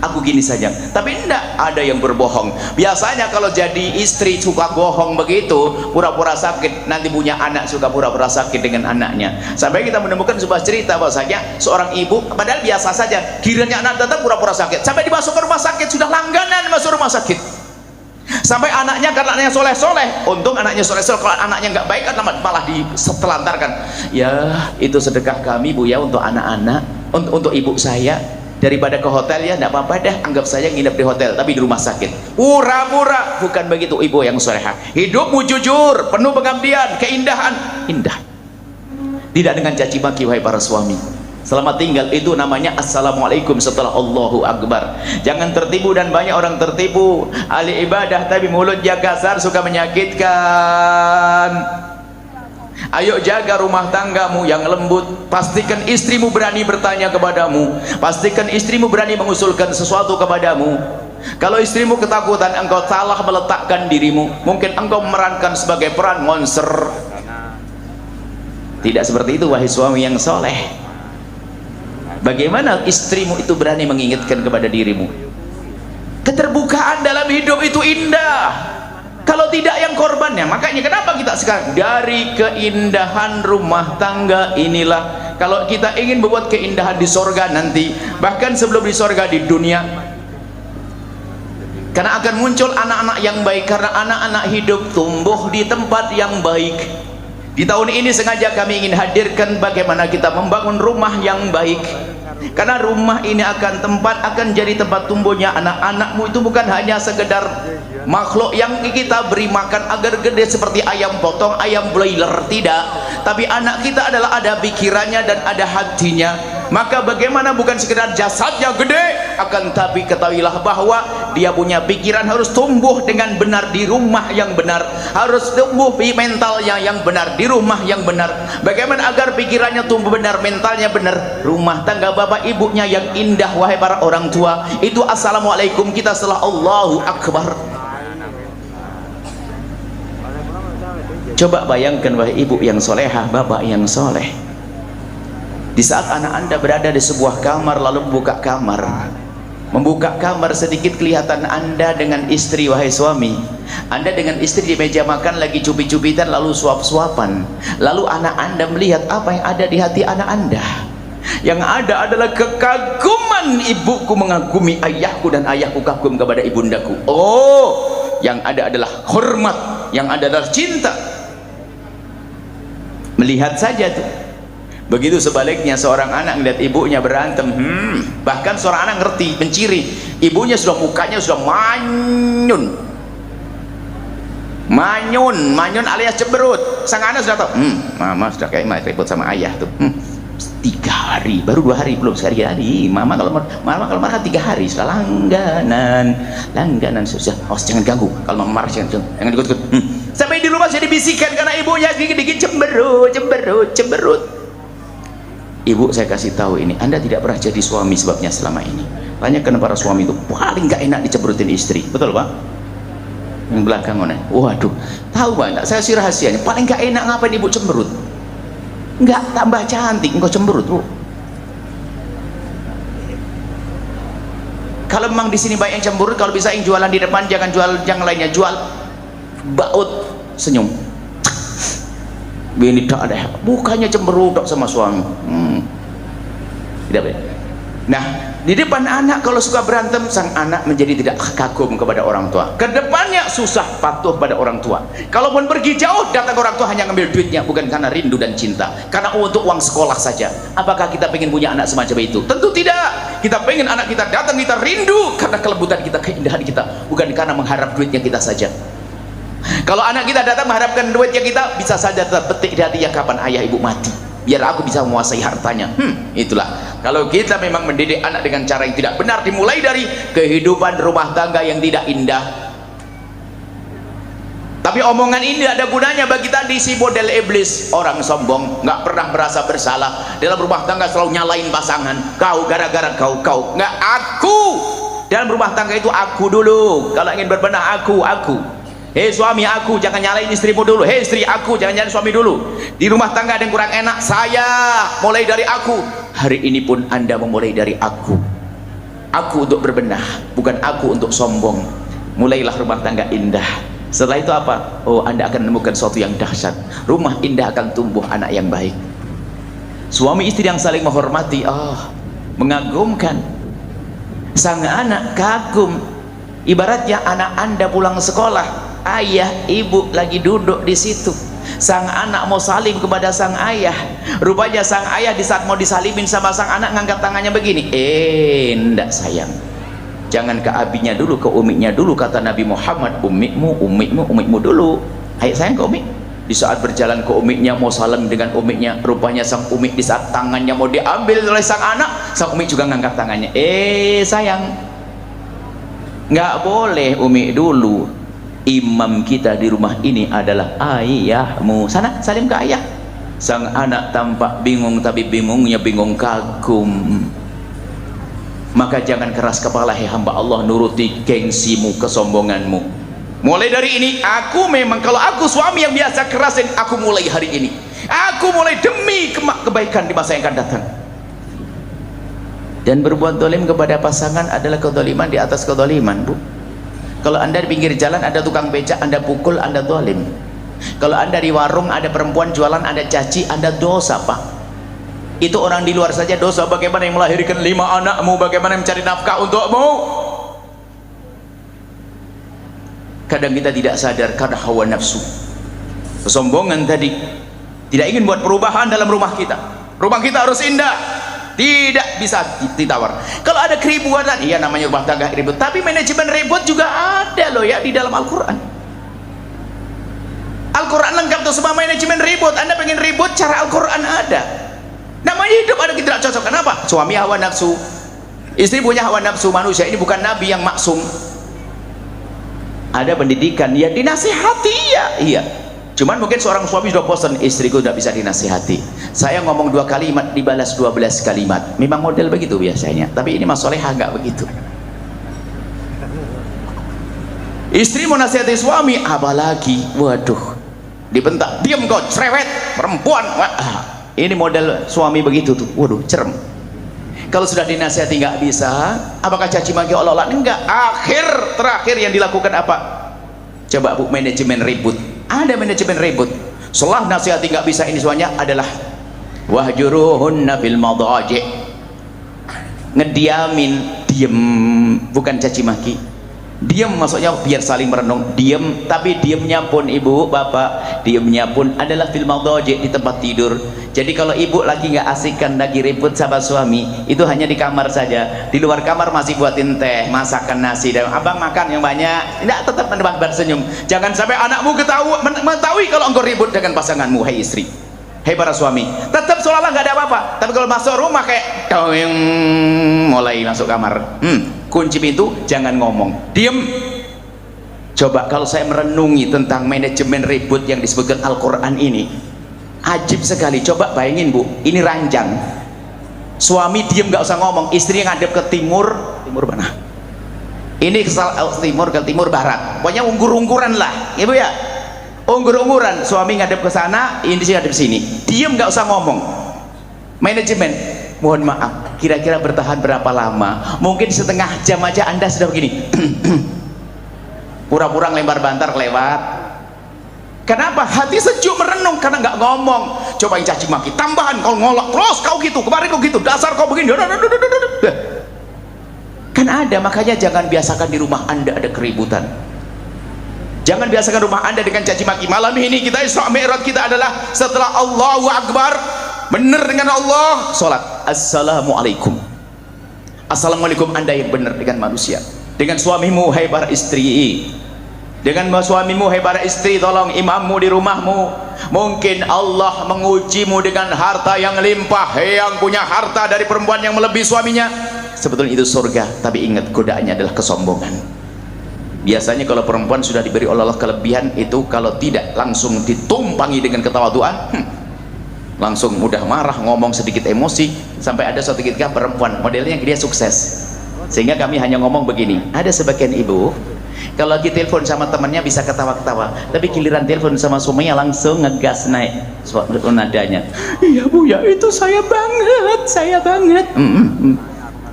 aku gini saja. Tapi enggak, ada yang berbohong. Biasanya kalau jadi istri suka bohong begitu, pura-pura sakit, nanti punya anak suka pura-pura sakit dengan anaknya. Sampai kita menemukan sebuah cerita bahwasanya seorang ibu padahal biasa saja, kiranya anak datang pura-pura sakit, sampai dimasuk ke rumah sakit, sudah langganan masuk rumah sakit. Sampai anaknya, karena anaknya soleh-soleh, untung anaknya soleh-soleh, kalau anaknya nggak baik kan malah disetelantarkan. Ya itu sedekah kami Bu ya untuk anak-anak, untuk ibu saya. Daripada ke hotel ya tidak apa-apa dah, anggap saya nginep di hotel tapi di rumah sakit. Pura-pura. Bukan begitu ibu yang solehah. Hidupmu jujur, penuh pengabdian, keindahan, indah. Tidak dengan caci maki wahai para suami. Selamat tinggal itu namanya assalamualaikum setelah Allahu Akbar. Jangan tertipu, dan banyak orang tertipu. Ahli ibadah tapi mulutnya kasar, suka menyakitkan. Ayo jaga rumah tanggamu yang lembut. Pastikan istrimu berani bertanya kepadamu. Pastikan istrimu berani mengusulkan sesuatu kepadamu. Kalau istrimu ketakutan, engkau salah meletakkan dirimu. Mungkin engkau memerankan sebagai peran monster. Tidak seperti itu wahai suami yang soleh. Bagaimana istrimu itu berani mengingatkan kepada dirimu? Keterbukaan dalam hidup itu indah. Kalau tidak yang korbannya. Makanya kenapa kita sekarang dari keindahan rumah tangga inilah, kalau kita ingin membuat keindahan di sorga nanti, bahkan sebelum di sorga, di dunia, karena akan muncul anak-anak yang baik. Karena anak-anak hidup tumbuh di tempat yang baik. Di tahun ini sengaja kami ingin hadirkan bagaimana kita membangun rumah yang baik. Karena rumah ini akan jadi tempat tumbuhnya anak-anakmu. Itu bukan hanya sekedar makhluk yang kita beri makan agar gede seperti ayam potong, ayam broiler, tidak. Tapi anak kita adalah ada pikirannya dan ada hatinya. maka bagaimana bukan sekedar jasadnya gede, akan tapi ketahuilah bahwa dia punya pikiran harus tumbuh dengan benar di rumah yang benar, harus tumbuh mentalnya yang benar di rumah yang benar. Bagaimana agar pikirannya tumbuh benar, mentalnya benar, rumah tangga bapak ibunya yang indah. Wahai para orang tua, itu assalamualaikum kita setelah Allahu Akbar. Coba bayangkan wahai ibu yang solehah, bapak yang soleh, di saat anak anda berada di sebuah kamar lalu membuka kamar sedikit kelihatan anda dengan istri. Wahai suami, anda dengan istri di meja makan lagi cubit-cubitan lalu suap-suapan, lalu anak anda melihat apa yang ada di hati anak anda. Yang ada adalah kekaguman, ibuku mengagumi ayahku dan ayahku kagum kepada ibundaku. Oh, yang ada adalah hormat, yang ada adalah cinta. Melihat saja tuh. Begitu sebaliknya seorang anak melihat ibunya berantem, bahkan seorang anak ngerti menciri, ibunya sudah mukanya sudah manyun alias cemberut. Sang anak sudah tahu, mama sudah kayak ribut sama ayah tuh. 3 hari, baru 2 hari, belum sehari hari. Mama kalau marah 3 hari sudah langganan susah. Oh, jangan ganggu, kalau mama marah jangan ikut-ikut. Sampai di rumah jadi bisikan karena ibunya dikit-dikit cemberut. Ibu, saya kasih tahu ini, anda tidak pernah jadi suami sebabnya selama ini. Tanyakan para suami itu paling gak enak dicemberutin istri, betul pak? Yang belakang mana? Waduh, tahu pak? Saya sih rahasianya, paling gak enak ngapain ibu cemberut? Enggak tambah cantik, engkau cemberut bu. Kalau memang di sini banyak yang cemberut, kalau bisa yang jualan di depan, jangan jual yang lainnya, jual baut senyum. Ini tak ada, bukannya cemberut sama suami. Tidak boleh. Nah, di depan anak kalau suka berantem, sang anak menjadi tidak kagum kepada orang tua. Kedepannya susah patuh pada orang tua. Kalaupun pergi jauh, datang ke orang tua hanya ngambil duitnya, bukan karena rindu dan cinta, karena untuk uang sekolah saja. Apakah kita pengen punya anak semacam itu? Tentu tidak. Kita pengen anak kita datang, kita rindu karena kelembutan kita, keindahan kita, bukan karena mengharap duitnya kita saja. Kalau anak kita datang mengharapkan duitnya kita, bisa saja terpetik di hatinya, kapan ayah ibu mati biar aku bisa menguasai hartanya. Itulah kalau kita memang mendidik anak dengan cara yang tidak benar, dimulai dari kehidupan rumah tangga yang tidak indah. Tapi omongan ini tidak ada gunanya bagi tadi si model iblis, orang sombong, nggak pernah merasa bersalah dalam rumah tangga, selalu nyalain pasangan. Kau gara-gara kau nggak, aku. Dalam rumah tangga itu aku dulu. Kalau ingin berbenah aku. Hei suami, aku, jangan nyalain istrimu dulu. Hei istri, aku, jangan nyalain suami dulu. Di rumah tangga ada yang kurang enak, saya mulai dari aku. Hari ini pun anda memulai dari aku untuk berbenah, bukan aku untuk sombong. Mulailah rumah tangga indah. Setelah itu apa? Oh, anda akan menemukan sesuatu yang dahsyat. Rumah indah akan tumbuh anak yang baik. Suami istri yang saling menghormati, mengagumkan. Sang anak kagum. Ibaratnya anak anda pulang sekolah, ayah ibu lagi duduk di situ, sang anak mau salim kepada sang ayah, rupanya sang ayah di saat mau disalimin sama sang anak ngangkat tangannya begini, ndak sayang, jangan ke abinya dulu, ke umiknya dulu, kata Nabi Muhammad, umikmu dulu, ayo sayang ke umik. Di saat berjalan ke umiknya mau salam dengan umiknya, rupanya sang umik di saat tangannya mau diambil oleh sang anak, sang umik juga ngangkat tangannya, sayang, nggak boleh umi dulu. Imam kita di rumah ini adalah ayahmu, sana salim ke ayah. Sang anak tampak bingung, tapi bingungnya bingung kagum. Maka jangan keras kepala, hei hamba Allah, nuruti gengsimu, kesombonganmu. Mulai dari ini, aku memang, kalau aku suami yang biasa kerasin, aku mulai hari ini, aku mulai demi kebaikan di masa yang akan datang. Dan berbuat dolim kepada pasangan adalah kedoliman di atas kedoliman, bu. Kalau anda di pinggir jalan ada tukang becak, anda pukul, anda dolim. Kalau anda di warung ada perempuan jualan, anda caci, anda dosa pak. Itu orang di luar saja dosa, bagaimana yang melahirkan 5 anakmu, bagaimana yang mencari nafkah untukmu. Kadang kita tidak sadar karena hawa nafsu, kesombongan tadi, tidak ingin buat perubahan dalam rumah kita. Rumah kita harus indah, tidak bisa ditawar. Kalau ada keributan, iya namanya rumah tangga ribut, tapi manajemen ribut juga ada loh ya di dalam Al-Quran. Al-Quran lengkap tuh semua manajemen ribut. Anda pengen ribut, cara Al-Quran ada. Namanya hidup ada tidak cocok. Kenapa? suami hawa nafsu, istri punya hawa nafsu. Manusia ini bukan nabi yang maksum. Ada pendidikan, ya dinasihati, iya. Cuman mungkin seorang suami sudah bosan, istriku tidak bisa dinasihati. Saya ngomong 2 kalimat dibalas 12 kalimat. Memang model begitu biasanya. Tapi ini Mas Solehah nggak begitu. Istri mau nasihati suami, apalagi, waduh, dibentak, diam kau, cerewet, perempuan. Wah, ini model suami begitu tuh, waduh, cerem. Kalau sudah dinasihati nggak bisa, apakah caci maki olah-olah? Enggak. Terakhir yang dilakukan apa? Coba Bu, manajemen ribut. Ada manajemen ribut. Setelah nasihati nggak bisa, ini semuanya adalah wahjuruhunna fil madaji'. Ngediamin, diem, bukan caci maki. Diam maksudnya biar saling merenung, diam, tapi diamnya pun ibu bapak, diamnya pun adalah fil madaji', di tempat tidur. Jadi kalau ibu lagi nggak asikkan, lagi ribut sama suami, itu hanya di kamar saja. Di luar kamar masih buatin teh, masakan nasi, dan abang makan yang banyak, tidak, tetap bersenyum. Jangan sampai anakmu mengetahui kalau engkau ribut dengan pasanganmu. Hai istri, hai para suami, tetap seolah-olah nggak ada apa-apa. Tapi kalau masuk rumah kayak doing, mulai masuk kamar, kunci pintu, jangan ngomong, diem. Coba kalau saya merenungi tentang manajemen ribut yang disebutkan Al-Quran ini, ajib sekali. Coba bayangin Bu, ini ranjang, suami diem nggak usah ngomong, istri yang ngadep ke timur mana? Ini ke timur barat, pokoknya unggur-ungguran lah, ibu ya, unggur-ungguran. Suami ngadep ke sana, ini sih ngadep sini, diem nggak usah ngomong. Manajemen, mohon maaf, kira-kira bertahan berapa lama? Mungkin setengah jam aja Anda sudah begini pura-pura ngelempar bantar kelewat. Kenapa? Hati sejuk merenung, karena nggak ngomong. Coba yang caci maki, tambahan kalau ngolok terus, kau gitu, kemarin kau gitu, dasar kau begini, kan ada. Makanya jangan biasakan di rumah Anda ada keributan. Jangan biasakan rumah Anda dengan caci maki. Malam ini kita Isra Mi'raj kita adalah setelah Allahu Akbar, benar dengan Allah, sholat, assalamualaikum. Assalamualaikum Anda yang benar dengan manusia, dengan suamimu, hai para istri, dengan suamimu, hai para istri, tolong imammu di rumahmu. Mungkin Allah mengujimu dengan harta yang limpah, yang punya harta dari perempuan yang melebihi suaminya. Sebetulnya itu surga, tapi ingat, godaannya adalah kesombongan. Biasanya kalau perempuan sudah diberi oleh Allah kelebihan itu, kalau tidak langsung ditumpangi dengan ketawaduan, langsung mudah marah, ngomong sedikit emosi. Sampai ada suatu ketika perempuan modelnya dia sukses, sehingga kami hanya ngomong begini. Ada sebagian ibu kalau lagi telepon sama temannya bisa ketawa-ketawa, tapi giliran telepon sama suaminya langsung ngegas naik nadanya. Iya Bu ya, itu saya banget.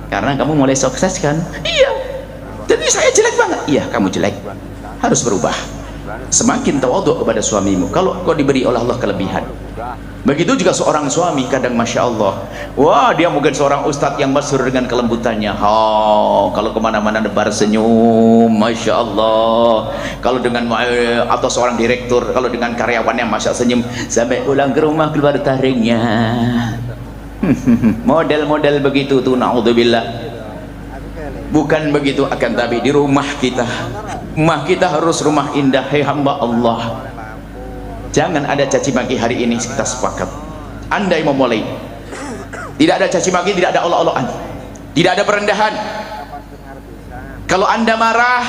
Karena kamu mulai sukses kan? Iya. Jadi saya jelek banget. Iya, kamu jelek, harus berubah. Semakin tawadhu kepada suamimu kalau kau diberi oleh Allah kelebihan. Begitu juga seorang suami, kadang Masya Allah, wah dia mungkin seorang ustadz yang masyhur dengan kelembutannya. Kalau kemana-mana nebar senyum, Masya Allah. Kalau dengan atau seorang direktur, kalau dengan karyawannya Masya Allah senyum, sampai pulang ke rumah keluar taringnya. Model-model begitu tuh, naudzubillah. Bukan begitu, akan tapi di rumah kita harus rumah indah. Hai hamba Allah, jangan ada caci maki. Hari ini kita sepakat, Anda yang memulai, tidak ada caci maki, tidak ada olok-olokan, tidak ada perendahan. Kalau Anda marah,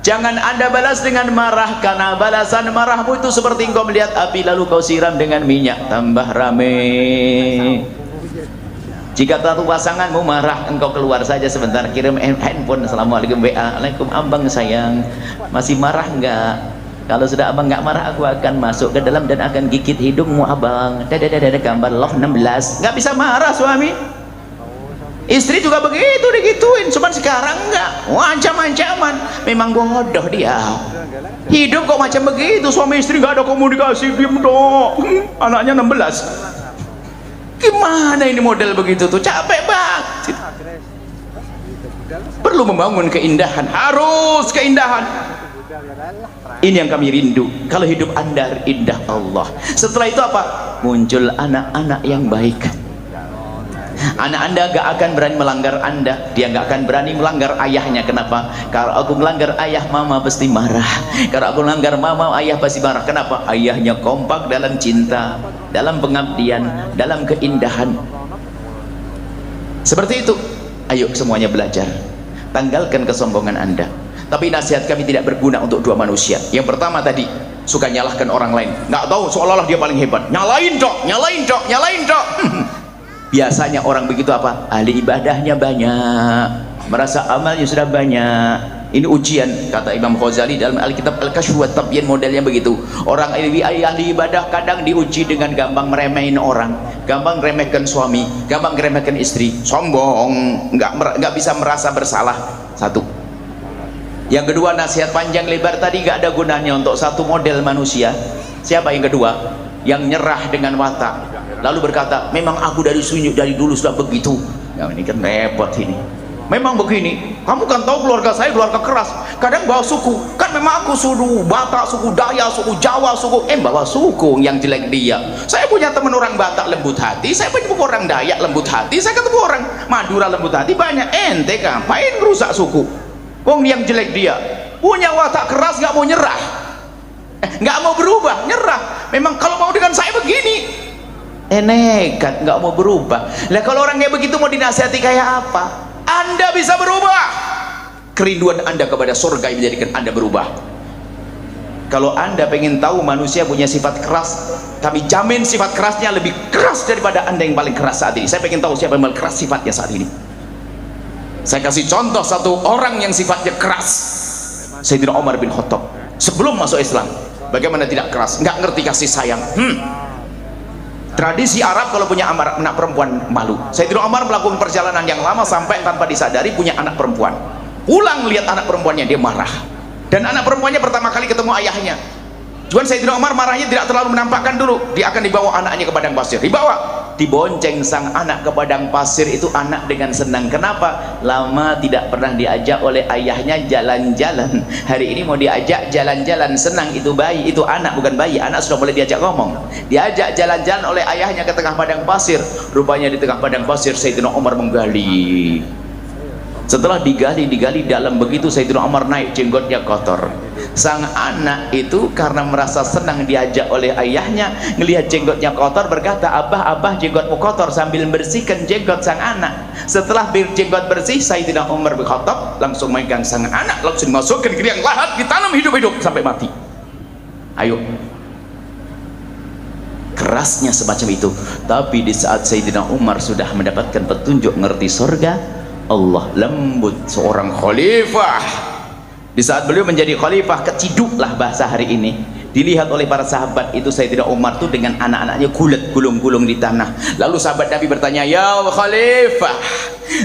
jangan Anda balas dengan marah, karena balasan marahmu itu seperti engkau melihat api lalu kau siram dengan minyak, tambah rame. Jika satu pasanganmu marah, engkau keluar saja sebentar, kirim handphone, assalamualaikum, WA, alaikum abang sayang, masih marah enggak? Kalau sudah abang nggak marah, aku akan masuk ke dalam dan akan gigit hidungmu abang. Dada gambar love 16. Nggak bisa marah suami. Istri juga begitu, digituin. Cuman sekarang enggak, ancam-ancaman. Memang bodoh dia. Hidup kok macam begitu, suami istri nggak ada komunikasi, diem dong. Anaknya 16. Gimana ini model begitu tuh? Capek banget. Perlu membangun keindahan, harus keindahan. Ini yang kami rindu. Kalau hidup Anda indah Allah, setelah itu apa? Muncul anak-anak yang baik. Anak Anda gak akan berani melanggar Anda, dia gak akan berani melanggar ayahnya. Kenapa? Kalau aku melanggar ayah, mama pasti marah. Kalau aku melanggar mama, ayah pasti marah. Kenapa? Ayahnya kompak dalam cinta, dalam pengabdian, dalam keindahan. Seperti itu. Ayo semuanya belajar, tanggalkan kesombongan Anda. Tapi nasihat kami tidak berguna untuk dua manusia. Yang pertama tadi, suka nyalahkan orang lain, nggak tahu seolah-olah dia paling hebat, nyalain dok, nyalain dok, nyalain dok. Biasanya orang begitu apa? Ahli ibadahnya banyak, merasa amalnya sudah banyak. Ini ujian, kata Imam Ghazali dalam Alkitab Al-Kashf wa Tabyin, modelnya begitu. Orang ahli ibadah kadang diuji dengan gampang meremehin orang, gampang remehkan suami, gampang remehkan istri, sombong, nggak bisa merasa bersalah. Satu. Yang kedua, nasihat panjang lebar tadi nggak ada gunanya untuk satu model manusia. Siapa yang kedua? Yang nyerah dengan watak, lalu berkata, memang aku dari dulu sudah begitu. Ya, ini kan repot ini. Memang begini, kamu kan tahu keluarga saya keluarga keras, kadang bawa suku, kan memang aku suku Batak, suku Dayak, suku Jawa, bawa suku yang jelek dia. Saya punya teman orang Batak lembut hati, saya punya orang Dayak lembut hati, saya ketemu orang Madura lembut hati banyak. Ente ngapain merusak suku? Wong yang jelek dia, punya watak keras, nggak mau nyerah, nggak mau berubah, nyerah. Memang kalau mau dengan saya begini, nekat, nggak mau berubah. Lah kalau orang kayak begitu mau dinasihati kayak apa? Anda bisa berubah. Kerinduan Anda kepada surga yang menjadikan Anda berubah. Kalau Anda pengen tahu manusia punya sifat keras, kami jamin sifat kerasnya lebih keras daripada Anda yang paling keras saat ini. Saya pengen tahu siapa yang paling keras sifatnya saat ini. Saya kasih contoh satu orang yang sifatnya keras, Sayyidina Umar bin Khattab. Sebelum masuk Islam, bagaimana tidak keras, nggak ngerti kasih sayang. Tradisi Arab kalau punya anak perempuan malu. Sayyidina Umar melakukan perjalanan yang lama sampai tanpa disadari punya anak perempuan. Pulang lihat anak perempuannya, dia marah. Dan anak perempuannya pertama kali ketemu ayahnya. Cuman Sayyidina Umar marahnya tidak terlalu menampakkan dulu. Dia akan dibawa anaknya ke padang pasir. Dibonceng sang anak ke padang pasir itu, anak dengan senang. Kenapa? Lama tidak pernah diajak oleh ayahnya jalan-jalan. Hari ini mau diajak jalan-jalan, senang. Itu bayi, itu anak, bukan bayi. Anak sudah boleh diajak ngomong. Diajak jalan-jalan oleh ayahnya ke tengah padang pasir. Rupanya di tengah padang pasir Sayyidina Umar menggali. Setelah digali dalam, begitu Sayyidina Umar naik, jenggotnya kotor. Sang anak itu karena merasa senang diajak oleh ayahnya, ngelihat jenggotnya kotor, berkata, abah jenggotmu kotor, sambil bersihkan jenggot sang anak. Setelah jenggot bersih, Sayyidina Umar bin Khattab langsung megang sang anak, langsung masukkan ke liang lahat, ditanam hidup-hidup sampai mati. Ayo, kerasnya semacam itu. Tapi di saat Sayyidina Umar sudah mendapatkan petunjuk ngerti surga, Allah lembut seorang khalifah. Di saat beliau menjadi khalifah, keciduklah bahasa hari ini. Dilihat oleh para sahabat itu Sayyidina Umar tuh dengan anak-anaknya gulet gulung-gulung di tanah. Lalu sahabat Nabi bertanya, ya khalifah,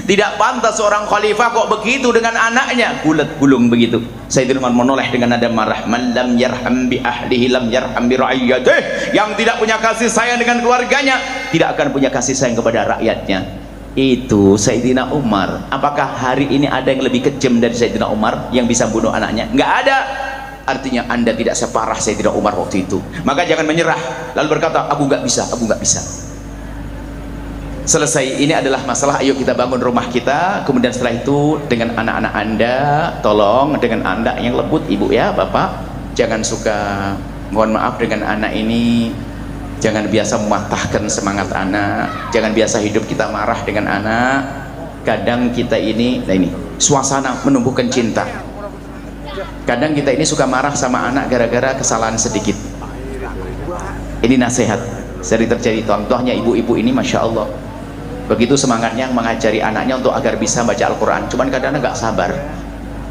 tidak pantas seorang khalifah kok begitu dengan anaknya, gulet gulung begitu. Sayyidina Umar menoleh dengan nada marah, man lam yarham bi ahlihi lam yarham bi ra'iyyatihi. Yang tidak punya kasih sayang dengan keluarganya tidak akan punya kasih sayang kepada rakyatnya. Itu Sayyidina Umar. Apakah hari ini ada yang lebih kejam dari Sayyidina Umar yang bisa bunuh anaknya? Nggak ada. Artinya Anda tidak separah Sayyidina Umar waktu itu. Maka jangan menyerah lalu berkata, aku nggak bisa, aku nggak bisa. Selesai. Ini adalah masalah. Ayo kita bangun rumah kita. Kemudian setelah itu dengan anak-anak Anda, tolong dengan Anda yang lembut, ibu ya, bapak, jangan suka, mohon maaf, dengan anak ini. Jangan biasa mematahkan semangat anak, jangan biasa hidup kita marah dengan anak. Kadang kita ini, nah ini suasana menumbuhkan cinta. Kadang kita ini suka marah sama anak gara-gara kesalahan sedikit. Ini nasihat sering terjadi. Contohnya ibu-ibu ini, masya Allah, begitu semangatnya mengajari anaknya untuk agar bisa baca Al-Quran. Cuman kadang nggak sabar,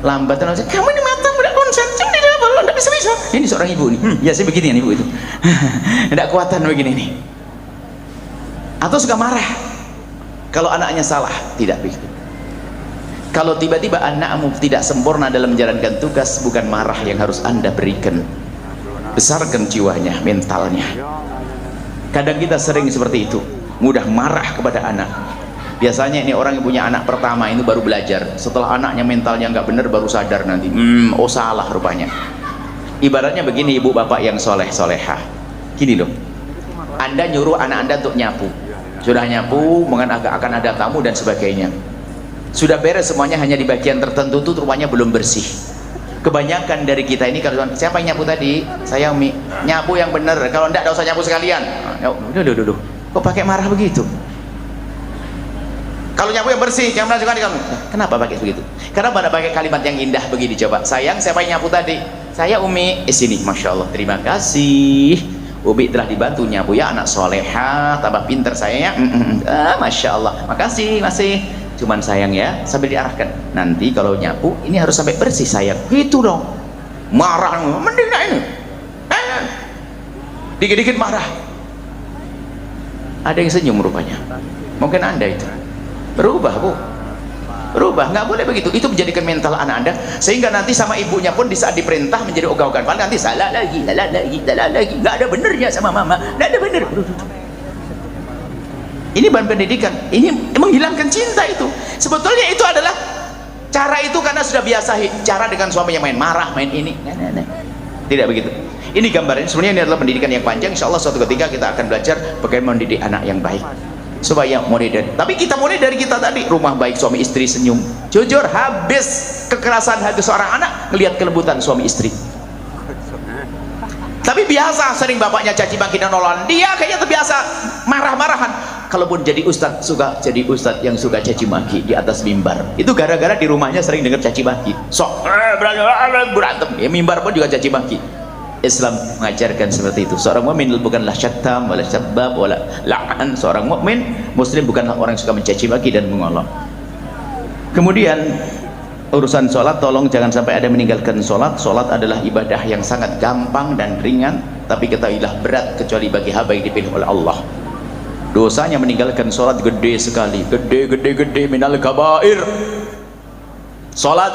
lambat, kamu ini mata udah konsen, tidak bisa. Ini seorang ibu nih, ya saya begini ibu itu, tidak kuatan begini nih. Atau suka marah kalau anaknya salah, tidak begitu. Kalau tiba-tiba anakmu tidak sempurna dalam menjalankan tugas, bukan marah yang harus Anda berikan, besarkan jiwanya, mentalnya. Kadang kita sering seperti itu, mudah marah kepada anak. Biasanya ini orang yang punya anak pertama itu baru belajar. Setelah anaknya mentalnya nggak benar, baru sadar nanti, oh salah rupanya. Ibaratnya begini, ibu bapak yang soleh solehah, gini loh, Anda nyuruh anak Anda untuk nyapu, sudah nyapu, akan ada tamu dan sebagainya, sudah beres semuanya, hanya di bagian tertentu tuh rumahnya belum bersih. Kebanyakan dari kita ini, kalau siapa yang nyapu tadi, saya Umi, nyapu yang benar, kalau enggak usah nyapu sekalian. Duh, kok pakai marah begitu? Kalau nyapu yang bersih, jangan melakukan kamu. Kenapa pakai begitu? Karena pada pakai kalimat yang indah begini, coba. Sayang, siapa yang nyapu tadi? Saya Umi. Sini, masya Allah. Terima kasih. Umi telah dibantu nyapu ya, anak soleha, tambah pinter saya ya. Masya Allah. Makasih, masih. Cuman sayang ya, sambil diarahkan. Nanti kalau nyapu, ini harus sampai bersih sayang. Gitu dong. Marah, mending ini. Dikit-dikit marah. Ada yang senyum rupanya. Mungkin Anda itu. Berubah, Bu. Berubah, nggak boleh begitu. Itu menjadikan mental anak Anda, sehingga nanti sama ibunya pun di saat diperintah menjadi ogah-ogahan. Padahal nanti salah lagi, nggak ada benernya sama mama, nggak ada bener. Ini bahan pendidikan, ini menghilangkan cinta itu. Sebetulnya itu adalah cara itu karena sudah biasa cara dengan suami yang main marah, main ini. Tidak begitu. Ini gambarannya. Sebenarnya ini adalah pendidikan yang panjang. Insya Allah suatu ketika kita akan belajar bagaimana mendidik anak yang baik. Supaya mulai dari, tapi kita mulai dari kita tadi, rumah baik, suami istri senyum. Jujur, habis kekerasan hati seorang anak ngelihat kelembutan suami istri. Tapi biasa sering bapaknya caci maki dan nolong, dia kayaknya terbiasa marah-marahan. Kalaupun jadi ustadz, suka jadi ustadz yang suka caci maki di atas mimbar. Itu gara-gara di rumahnya sering dengar caci maki. Sok berantem, ya mimbar pun juga caci maki. Islam mengajarkan seperti itu. Seorang mukmin bukanlah syattam wala sabbab wala la'an. Seorang mukmin muslim bukanlah orang yang suka mencaci maki dan mengolok. Kemudian urusan sholat, tolong jangan sampai ada meninggalkan sholat. Sholat adalah ibadah yang sangat gampang dan ringan, tapi ketahuilah berat kecuali bagi hamba yang dipilih oleh Allah. Dosanya meninggalkan sholat gede sekali, gede minal kabair. Sholat,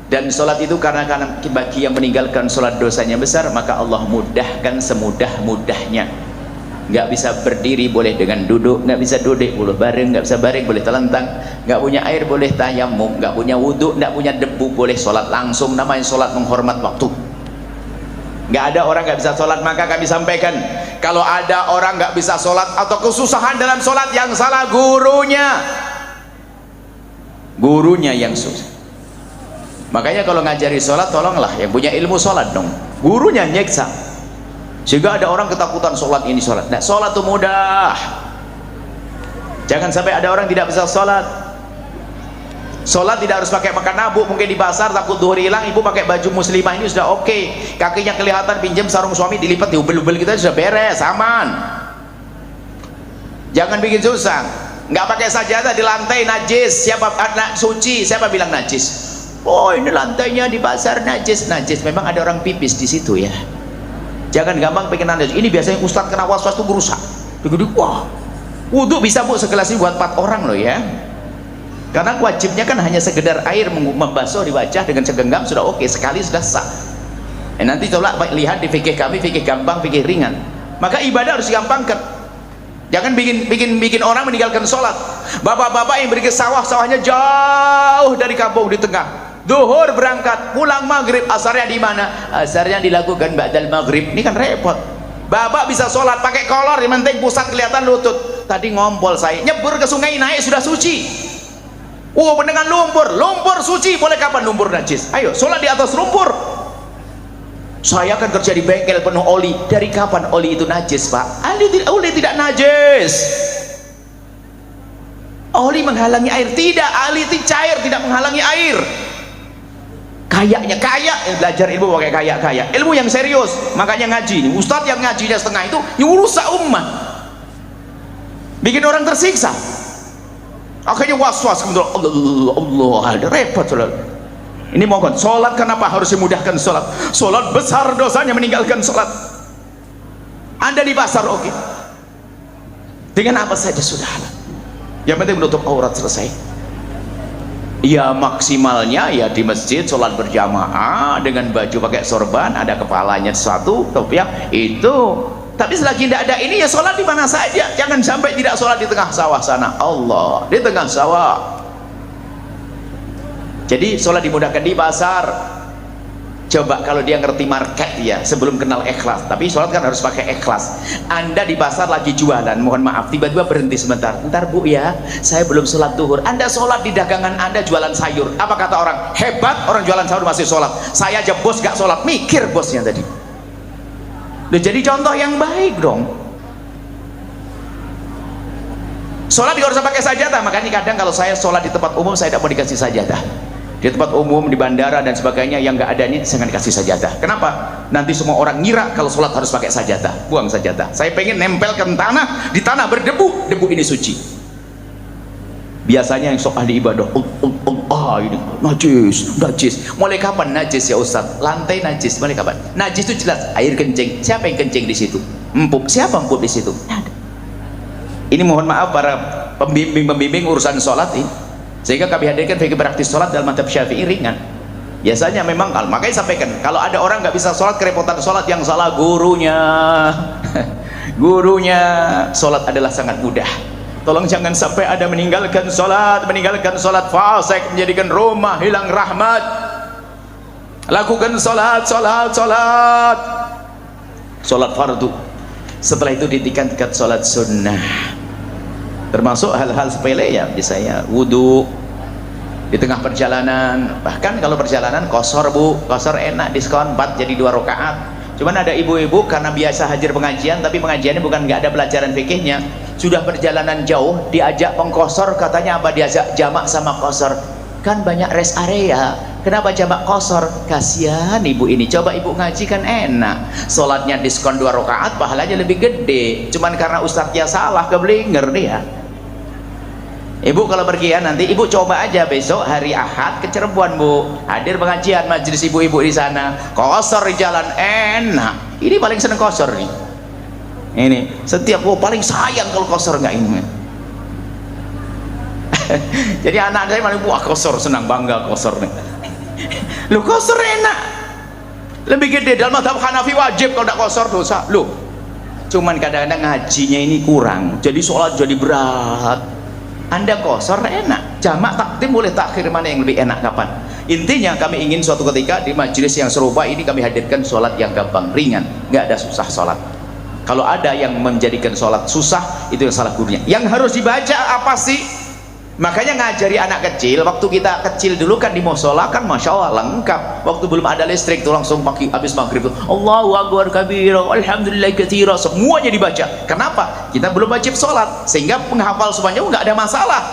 dan sholat itu karena bagi yang meninggalkan sholat dosanya besar, maka Allah mudahkan semudah-mudahnya. Nggak bisa berdiri boleh dengan duduk, nggak bisa duduk boleh bareng, nggak bisa bareng boleh telentang, nggak punya air boleh tayamum, nggak punya wudhu, nggak punya debu boleh sholat langsung. Namanya sholat menghormat waktu. Nggak ada orang nggak bisa sholat. Maka kami sampaikan, kalau ada orang nggak bisa sholat atau kesusahan dalam sholat, yang salah gurunya yang susah. Makanya kalau ngajari sholat, tolonglah yang punya ilmu sholat dong, gurunya nyeksa. Sehingga ada orang ketakutan sholat ini sholat. Nah, sholat itu mudah. Jangan sampai ada orang tidak bisa sholat. Sholat tidak harus pakai makan nabuk. Mungkin di pasar takut duhur hilang, ibu pakai baju muslimah ini sudah oke. Kakinya kelihatan, pinjam sarung suami dilipat, diubel-ubel, kita sudah beres, aman. Jangan bikin susah. Nggak pakai sajadah di lantai najis. Siapa suci? Siapa bilang najis? Oh, ini lantainya di pasar najis. Memang ada orang pipis di situ ya. Jangan gampang pengen najis. Ini biasanya ustadz kena was-was tuh merusak. Wah, wudhu bisa Bu segelas ini buat 4 orang loh ya. Karena wajibnya kan hanya sekedar air membasuh di wajah dengan segenggam sudah oke, sekali sudah sah. Nanti coba lihat di fikih kami, fikih gampang, fikih ringan. Maka ibadah harus digampangkan. Jangan bikin orang meninggalkan sholat. Bapak-bapak yang pergi ke sawahnya jauh dari kampung di tengah. Duhur berangkat, pulang maghrib, asarnya di mana? Asarnya dilakukan ba'dal maghrib. Ini kan repot. Bapak bisa sholat pakai kolor, yang penting pusat kelihatan lutut. Tadi ngompol saya, nyebur ke sungai naik sudah suci. Dengan lumpur suci. Boleh kapan lumpur najis? Ayo sholat di atas lumpur. Saya akan kerja di bengkel penuh oli. Dari kapan oli itu najis, Pak? Oli tidak najis. Oli menghalangi air? Tidak. Oli itu cair, tidak menghalangi air. Kayaknya belajar ilmu pakai kayak ilmu yang serius. Makanya ngaji. Ustadz yang ngajinya setengah itu yang rusak umat, bikin orang tersiksa. Akhirnya was-was, kemudian Allah ada repot. Ini mohon, sholat kenapa harus dimudahkan? Sholat besar dosanya meninggalkan sholat. Anda di pasar oke, dengan apa saja sudah, yang penting menutup aurat, selesai. Ya maksimalnya ya di masjid sholat berjamaah dengan baju pakai sorban, ada kepalanya satu topiak itu. Tapi selagi tidak ada ini ya sholat di mana saja. Jangan sampai tidak sholat di tengah sawah sana. Allah di tengah sawah. Jadi sholat dimudahkan di pasar. Coba kalau dia ngerti market ya, sebelum kenal ikhlas. Tapi sholat kan harus pakai ikhlas. Anda di pasar lagi jualan, mohon maaf, tiba-tiba berhenti sebentar. Ntar Bu ya, saya belum sholat duhur. Anda sholat di dagangan Anda jualan sayur. Apa kata orang? Hebat, orang jualan sayur masih sholat. Saya aja bos gak sholat. Mikir bosnya tadi. Udah jadi contoh yang baik dong. Sholat juga harus pakai sajadah. Makanya kadang kalau saya sholat di tempat umum, saya tidak mau dikasih sajadah. Di tempat umum, di bandara dan sebagainya yang nggak ada ini, jangan dikasih sajadah. Kenapa? Nanti semua orang ngira kalau sholat harus pakai sajadah. Buang sajadah. Saya pengen nempelkan tanah, di tanah berdebu, debu ini suci. Biasanya yang sok ahli ibadah, ini najis. Mulai kapan najis ya Ustaz? Lantai najis. Mulai kapan? Najis itu jelas air kencing. Siapa yang kencing di situ? Empuk. Siapa empuk di situ? Ada. Ini mohon maaf para pembimbing urusan sholat ini, sehingga kami hadirkan fikih praktis sholat dalam mazhab Syafi'i ringan. Biasanya memang, makanya sampaikan kalau ada orang nggak bisa sholat, kerepotan sholat, yang salah gurunya. Gurunya. Sholat adalah sangat mudah. Tolong jangan sampai ada meninggalkan sholat fasik, menjadikan rumah hilang rahmat. Lakukan sholat fardu. Setelah itu ditingkatkan sholat sunnah, termasuk hal-hal sepele ya, misalnya wudhu di tengah perjalanan. Bahkan kalau perjalanan kosor bu, kosor enak, diskon 4 jadi 2 rakaat. Cuman ada ibu-ibu karena biasa hadir pengajian, tapi pengajiannya bukan nggak ada pelajaran fikihnya, sudah perjalanan jauh diajak pengkosor, katanya apa, diajak jamak sama kosor. Kan banyak rest area, kenapa jamak kosor? Kasihan ibu ini, coba ibu ngaji kan enak, sholatnya diskon 2 rakaat, pahalanya lebih gede. Cuman karena ustadznya salah, keblinger dia. Ibu kalau pergi ya, nanti ibu coba aja besok hari Ahad ke Cirebon bu, hadir pengajian majelis ibu-ibu di sana, kosor di jalan enak. Ini paling seneng kosor nih. Ini setiap paling sayang kalau kosor nggak ini. Jadi anak saya malah buah kosor, senang bangga kosor nih. Lu kosor enak, lebih gede. Dalam mazhab Hanafi wajib, kalau tidak kosor dosa. Lu cuman kadang-kadang ngajinya ini kurang, jadi sholat jadi berat. Anda kosor enak, jamak takdim boleh takhir, mana yang lebih enak kapan? Intinya kami ingin suatu ketika di majelis yang serupa ini kami hadirkan sholat yang gampang, ringan, nggak ada susah sholat. Kalau ada yang menjadikan sholat susah, itu yang salah gurunya. Yang harus dibaca apa sih? Makanya ngajari anak kecil, waktu kita kecil dulu kan di musola kan masya Allah lengkap. Waktu belum ada listrik tuh langsung pagi habis maghrib tuh Allahu Akbar kabira alhamdulillah katsira, semuanya dibaca. Kenapa? Kita belum wajib sholat, sehingga penghafal semuanya nggak ada masalah.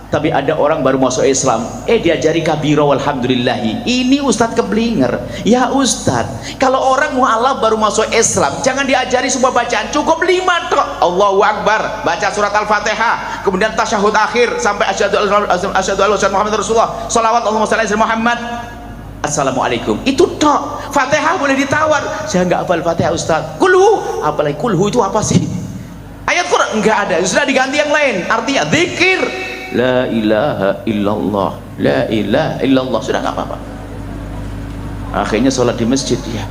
Tapi ada orang baru masuk Islam, diajari kabira walhamdulillahi. Ini ustadz keblinger. Ya ustadz, kalau orang mualaf baru masuk Islam, jangan diajari semua bacaan, cukup 5 tok. Allahu Akbar, baca surat Al-Fatihah, kemudian tasyahud akhir sampai asyhadu an la Muhammad Rasulullah, shalawat Allahumma shalli ala Muhammad, assalamualaikum. Itu tok. Fatihah boleh ditawar, saya nggak hafal Fatihah ustadz. Kulhu, apalagi kulhu itu apa sih? Ayat Quran nggak ada, sudah diganti yang lain. Artinya zikir la ilaha illallah, la ilaha illallah, sudah nggak apa-apa. Akhirnya sholat di masjid ya,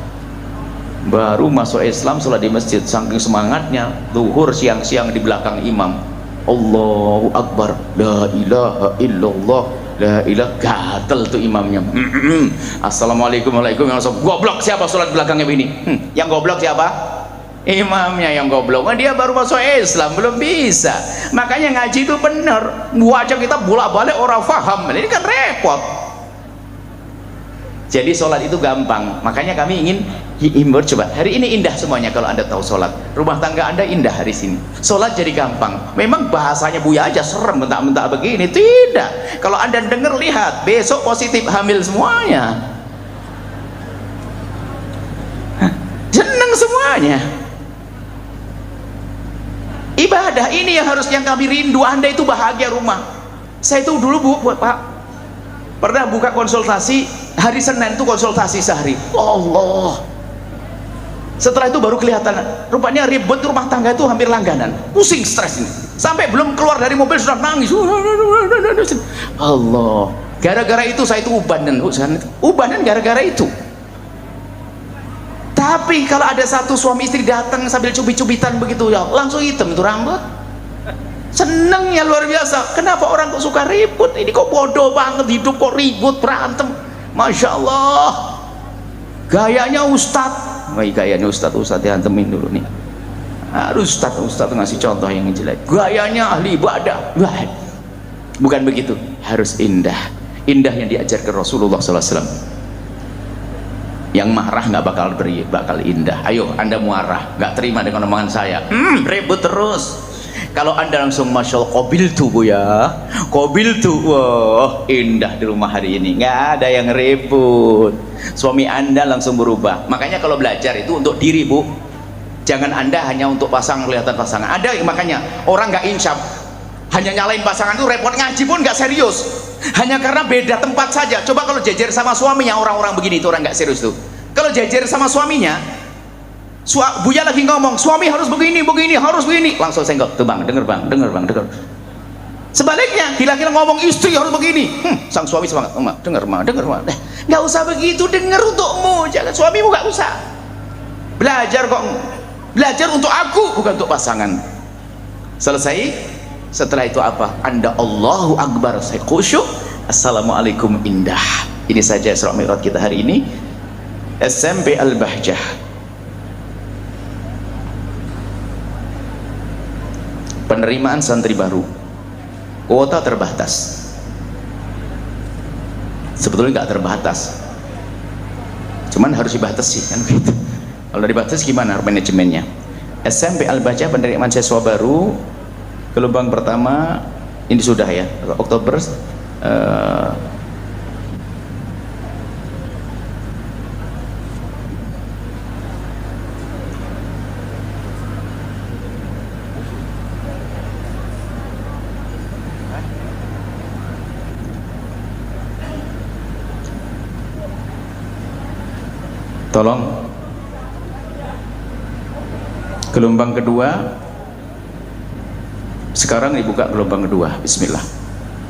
baru masuk Islam sholat di masjid, saking semangatnya zuhur siang-siang di belakang imam, Allahu Akbar, la ilaha illallah, la ilaha, gatel tuh imamnya. Assalamualaikum warahmatullahi wabarakatuh. Goblok siapa sholat belakangnya begini? Yang goblok siapa? Imamnya yang goblok. Dia baru masuk Islam, belum bisa. Makanya ngaji itu benar, baca kita bolak-balik orang faham, ini kan repot. Jadi sholat itu gampang. Makanya kami ingin himbau, coba hari ini indah semuanya. Kalau anda tahu sholat, rumah tangga anda indah hari sini, sholat jadi gampang. Memang bahasanya Buya aja serem, bentak-bentak begini, tidak. Kalau anda dengar, lihat, besok positif hamil semuanya, seneng semuanya. Ibadah ini yang harusnya kami rindu. Anda itu bahagia rumah. Saya itu dulu bu, Pak, pernah buka konsultasi hari Senin itu, konsultasi sehari. Allah, setelah itu baru kelihatan rupanya ribet rumah tangga itu hampir langganan, pusing, stres ini, sampai belum keluar dari mobil sudah nangis. Allah, gara-gara itu saya itu ubanan gara-gara itu. Tapi kalau ada satu suami istri datang sambil cubit-cubitan begitu ya, langsung hitam itu rambut. Senengnya luar biasa. Kenapa orang kok suka ribut? Ini kok bodoh banget hidup, kok ribut, berantem. Masya Allah. Gayanya ustadz. Gayanya ustadz dihantemin dulu nih. Harus ustadz ngasih contoh yang jelek. Gayanya ahli ibadah. Bukan begitu. Harus indah. Indah yang diajarkan Rasulullah SAW. Yang marah nggak bakal indah. Ayo anda marah, nggak terima dengan omongan saya, ribut terus. Kalau anda langsung masya Allah qabiltu bu ya, qabiltu, wah indah di rumah hari ini, nggak ada yang ribut, suami anda langsung berubah. Makanya kalau belajar itu untuk diri bu, jangan anda hanya untuk pasangan, kelihatan pasangan. Ada makanya orang nggak insaf, hanya nyalain pasangan itu repot, ngaji pun nggak serius, hanya karena beda tempat saja. Coba kalau jejer sama suaminya, orang-orang begini itu orang nggak serius tuh. Kalau jejer sama suaminya, Buya lagi ngomong, suami harus begini, begini, harus begini, langsung senggol, tuh bang, denger bang, denger bang, denger. Sebaliknya, kira-kira ngomong istri harus begini, sang suami semangat, denger mah, nggak usah begitu, denger untukmu, jangan suamimu nggak usah. Belajar kok, belajar untuk aku, bukan untuk pasangan. Selesai. Setelah itu apa? Anda Allahu Akbar, saya khusyuk, assalamualaikum, indah. Ini saja Isra Mi'raj kita hari ini. SMP Al-Bahjah. Penerimaan santri baru, kuota terbatas. Sebetulnya nggak terbatas, cuman harus dibatasi kan gitu. Kalau dibatasi gimana manajemennya? SMP Al-Bahjah penerimaan siswa baru gelombang pertama ini sudah ya, Oktober tolong gelombang kedua sekarang dibuka gelombang kedua, bismillah.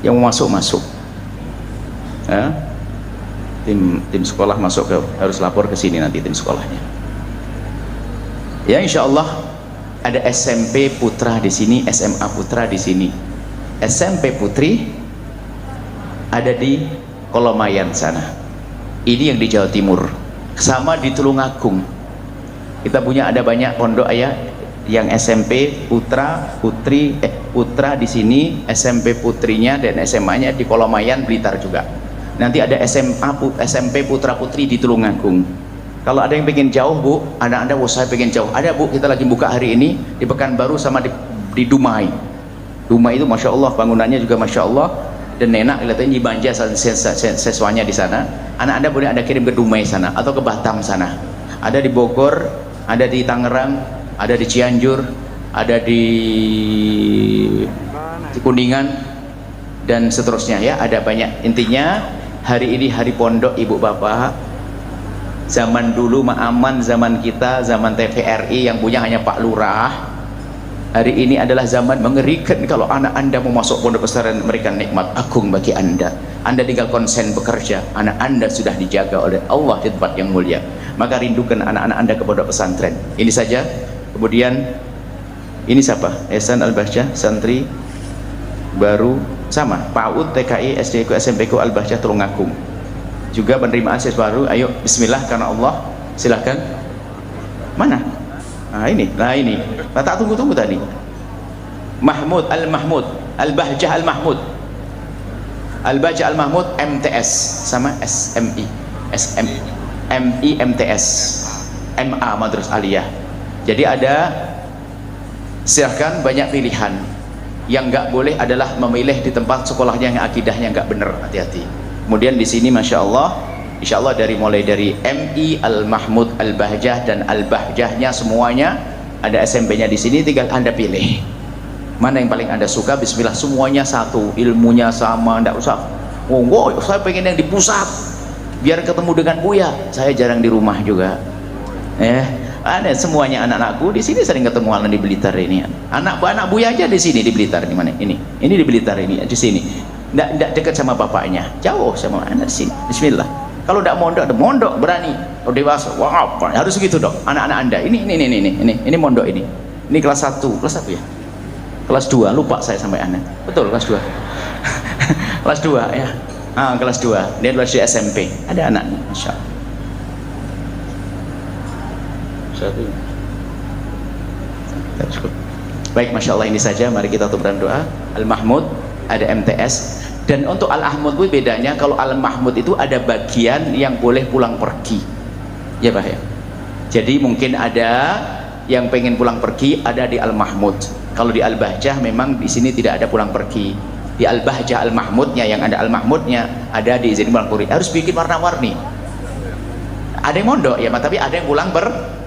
Yang mau masuk ya, tim sekolah masuk ke, harus lapor ke sini nanti tim sekolahnya ya. Insya Allah ada SMP putra di sini, SMA putra di sini, SMP putri ada di Kolomayan sana. Ini yang di Jawa Timur, sama di Tulungagung kita punya, ada banyak pondok ayah yang SMP putra putri putra di sini, SMP putrinya dan SMA-nya di Kolomayan Blitar juga. Nanti ada SMP putra putri di Tulungagung. Kalau ada yang pengen jauh bu, anak anda saya pengen jauh, ada bu, kita lagi buka hari ini di Pekanbaru sama di Dumai. Dumai itu masya Allah bangunannya juga masya Allah, dan enak kelihatannya dibanja siswanya di sana. Anak anda boleh anda kirim ke Dumai sana atau ke Batam sana. Ada di Bogor, ada di Tangerang, ada di Cianjur, ada di Kuningan dan seterusnya ya, ada banyak. Intinya hari ini hari pondok ibu bapak. Zaman dulu mah aman, zaman kita zaman TVRI yang punya hanya Pak Lurah. Hari ini adalah zaman mengerikan. Kalau anak anda mau masuk pondok pesantren, memberikan nikmat agung bagi anda. Anda tinggal konsen bekerja, anak anda sudah dijaga oleh Allah di tempat yang mulia. Maka rindukan anak-anak anda ke pondok pesantren. Ini saja. Kemudian ini siapa? Ehsan Al-Bahjah, santri baru sama PAUD, TKI, SD, SMP Al-Bahjah Tulungagung. Juga penerimaan siswa baru. Ayo bismillah karena Allah, silahkan. Mana? Nah ini, tak tunggu tadi. Mahmud Al-Mahmud, Al-Bahjah Al-Mahmud, Al-Bahjah Al-Mahmud MTS sama SMI, MI MTS, MA Madras Aliyah. Jadi ada, silahkan, banyak pilihan. Yang nggak boleh adalah memilih di tempat sekolahnya yang akidahnya nggak bener, hati-hati. Kemudian di sini masya Allah, insya Allah mulai dari MI Al-Mahmud, Al-Bahjah dan Al-Bahjahnya semuanya ada SMP-nya di sini. Tinggal anda pilih mana yang paling anda suka. Bismillah, semuanya satu, ilmunya sama, nggak usah saya pengen yang di pusat biar ketemu dengan Buya. Saya jarang di rumah juga ada semuanya anak-anakku di sini sering ketemu anak di Blitar ini. Anak Buya aja di sini di Blitar. Di mana ini di Blitar ini, di sini. Nggak dekat sama bapaknya, jauh sama anak di sini. Bismillah. Kalau tidak mondok, ada mondok berani. Kalau dewasa, wow, harus gitu dok. Anak-anak anda, ini mondok ini. Ini kelas 1 ya. Kelas 2, lupa saya sampai anak. Betul, kelas 2. Kelas 2 ya. Kelas 2. Dia kelas di SMP. Ada anak, masya Allah. Baik, masya Allah, ini saja. Mari kita tutup dengan doa. Al-Mahmud ada MTS. Dan untuk Al-Mahmud itu bedanya, kalau Al-Mahmud itu ada bagian yang boleh pulang pergi ya Pak ya. Jadi mungkin ada yang pengen pulang pergi, ada di Al-Mahmud. Kalau di Al-Bahjah memang di sini tidak ada pulang pergi. Di Al-Bahjah Al-Mahmudnya, yang ada Al-Mahmudnya ada diizinin pulang pergi. Harus bikin warna-warni. Ada yang mondok ya, tapi ada yang pulang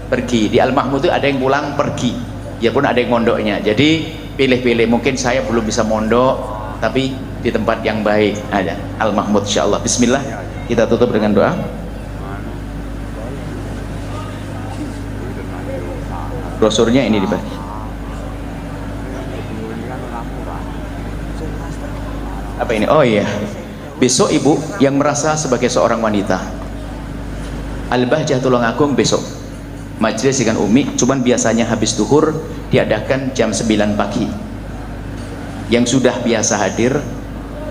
pergi. Di Al-Mahmud itu ada yang pulang pergi. Ya pun ada yang mondoknya. Jadi pilih-pilih. Mungkin saya belum bisa mondok, tapi di tempat yang baik ada Al-Mahmud insyaallah. Bismillah, kita tutup dengan doa. Brosurnya ini dibagi. Apa ini? Oh iya, besok ibu yang merasa sebagai seorang wanita, Al-Bahjah Tulungagung besok majelis dengan Umi, cuman biasanya habis duhur diadakan jam 9 pagi. Yang sudah biasa hadir,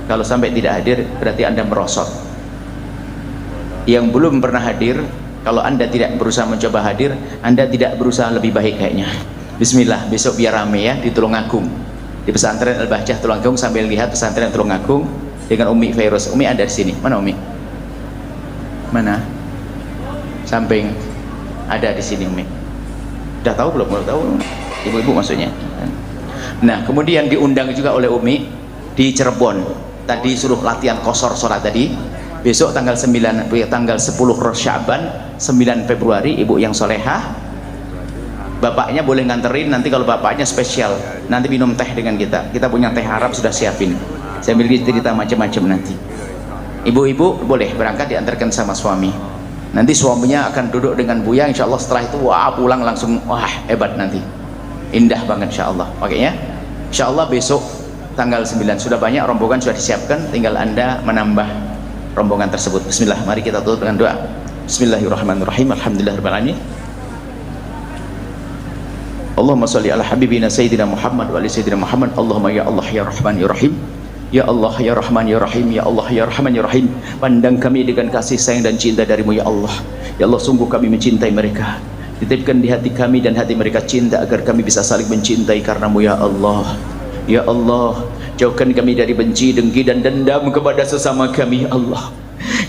kalau sampai tidak hadir berarti Anda merosot. Yang belum pernah hadir, kalau Anda tidak berusaha mencoba hadir, Anda tidak berusaha lebih baik kayaknya. Bismillah, besok biar rame ya di Tulungagung, di pesantren Al-Bahjah Tulungagung, sambil lihat pesantren Tulungagung dengan Umi Fairuz. Umi ada di sini. Mana Umi? Mana? Samping. Ada di sini Umi. Udah tahu belum? Belum tahu. Ibu-ibu maksudnya. Nah, kemudian diundang juga oleh Umi di Cirebon. Tadi suruh latihan qashar sholat tadi. Besok tanggal 9, tanggal 10 Syaban, 9 Februari, ibu yang solehah. Bapaknya boleh nganterin, nanti kalau bapaknya spesial nanti minum teh dengan kita punya teh Arab sudah siapin, saya ambil cerita macam-macam. Nanti ibu-ibu boleh berangkat diantarkan sama suami, nanti suaminya akan duduk dengan Buya insya Allah. Setelah itu wah pulang langsung, wah hebat, nanti indah banget insya Allah. Oke ya, insya Allah besok tanggal 9 sudah banyak rombongan sudah disiapkan, tinggal Anda menambah rombongan tersebut. Bismillah, mari kita tutup dengan doa. Bismillahirrahmanirrahim. Alhamdulillahirrahmanirrahim. Allahumma salli ala habibina sayyidina Muhammad wa ali sayyidina Muhammad. Allahumma ya Allah ya Rahman ya Rahim. Ya Allah ya Rahman ya Rahim. Ya Allah ya Rahman ya Rahim. Pandang kami dengan kasih sayang dan cinta darimu ya Allah. Ya Allah, sungguh kami mencintai mereka. Titipkan di hati kami dan hati mereka cinta agar kami bisa saling mencintai karenamu ya Allah. Ya Allah, jauhkan kami dari benci, dengki dan dendam kepada sesama kami ya Allah.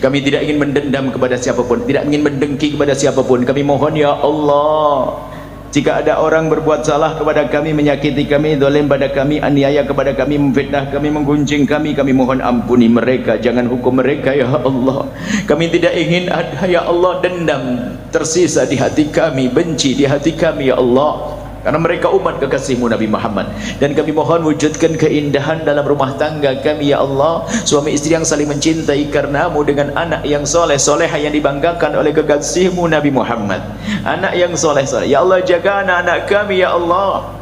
Kami tidak ingin mendendam kepada siapapun, tidak ingin mendengki kepada siapapun. Kami mohon ya Allah, jika ada orang berbuat salah kepada kami, menyakiti kami, zalim pada kami, aniaya kepada kami, memfitnah kami, menggunjing kami, kami mohon ampuni mereka, jangan hukum mereka ya Allah. Kami tidak ingin ada ya Allah dendam tersisa di hati kami, benci di hati kami ya Allah, karena mereka umat kekasihmu Nabi Muhammad. Dan kami mohon wujudkan keindahan dalam rumah tangga kami ya Allah, suami istri yang saling mencintai karenamu, dengan anak yang soleh solehah yang dibanggakan oleh kekasihmu Nabi Muhammad, anak yang soleh soleh ya Allah. Jaga anak-anak kami ya Allah,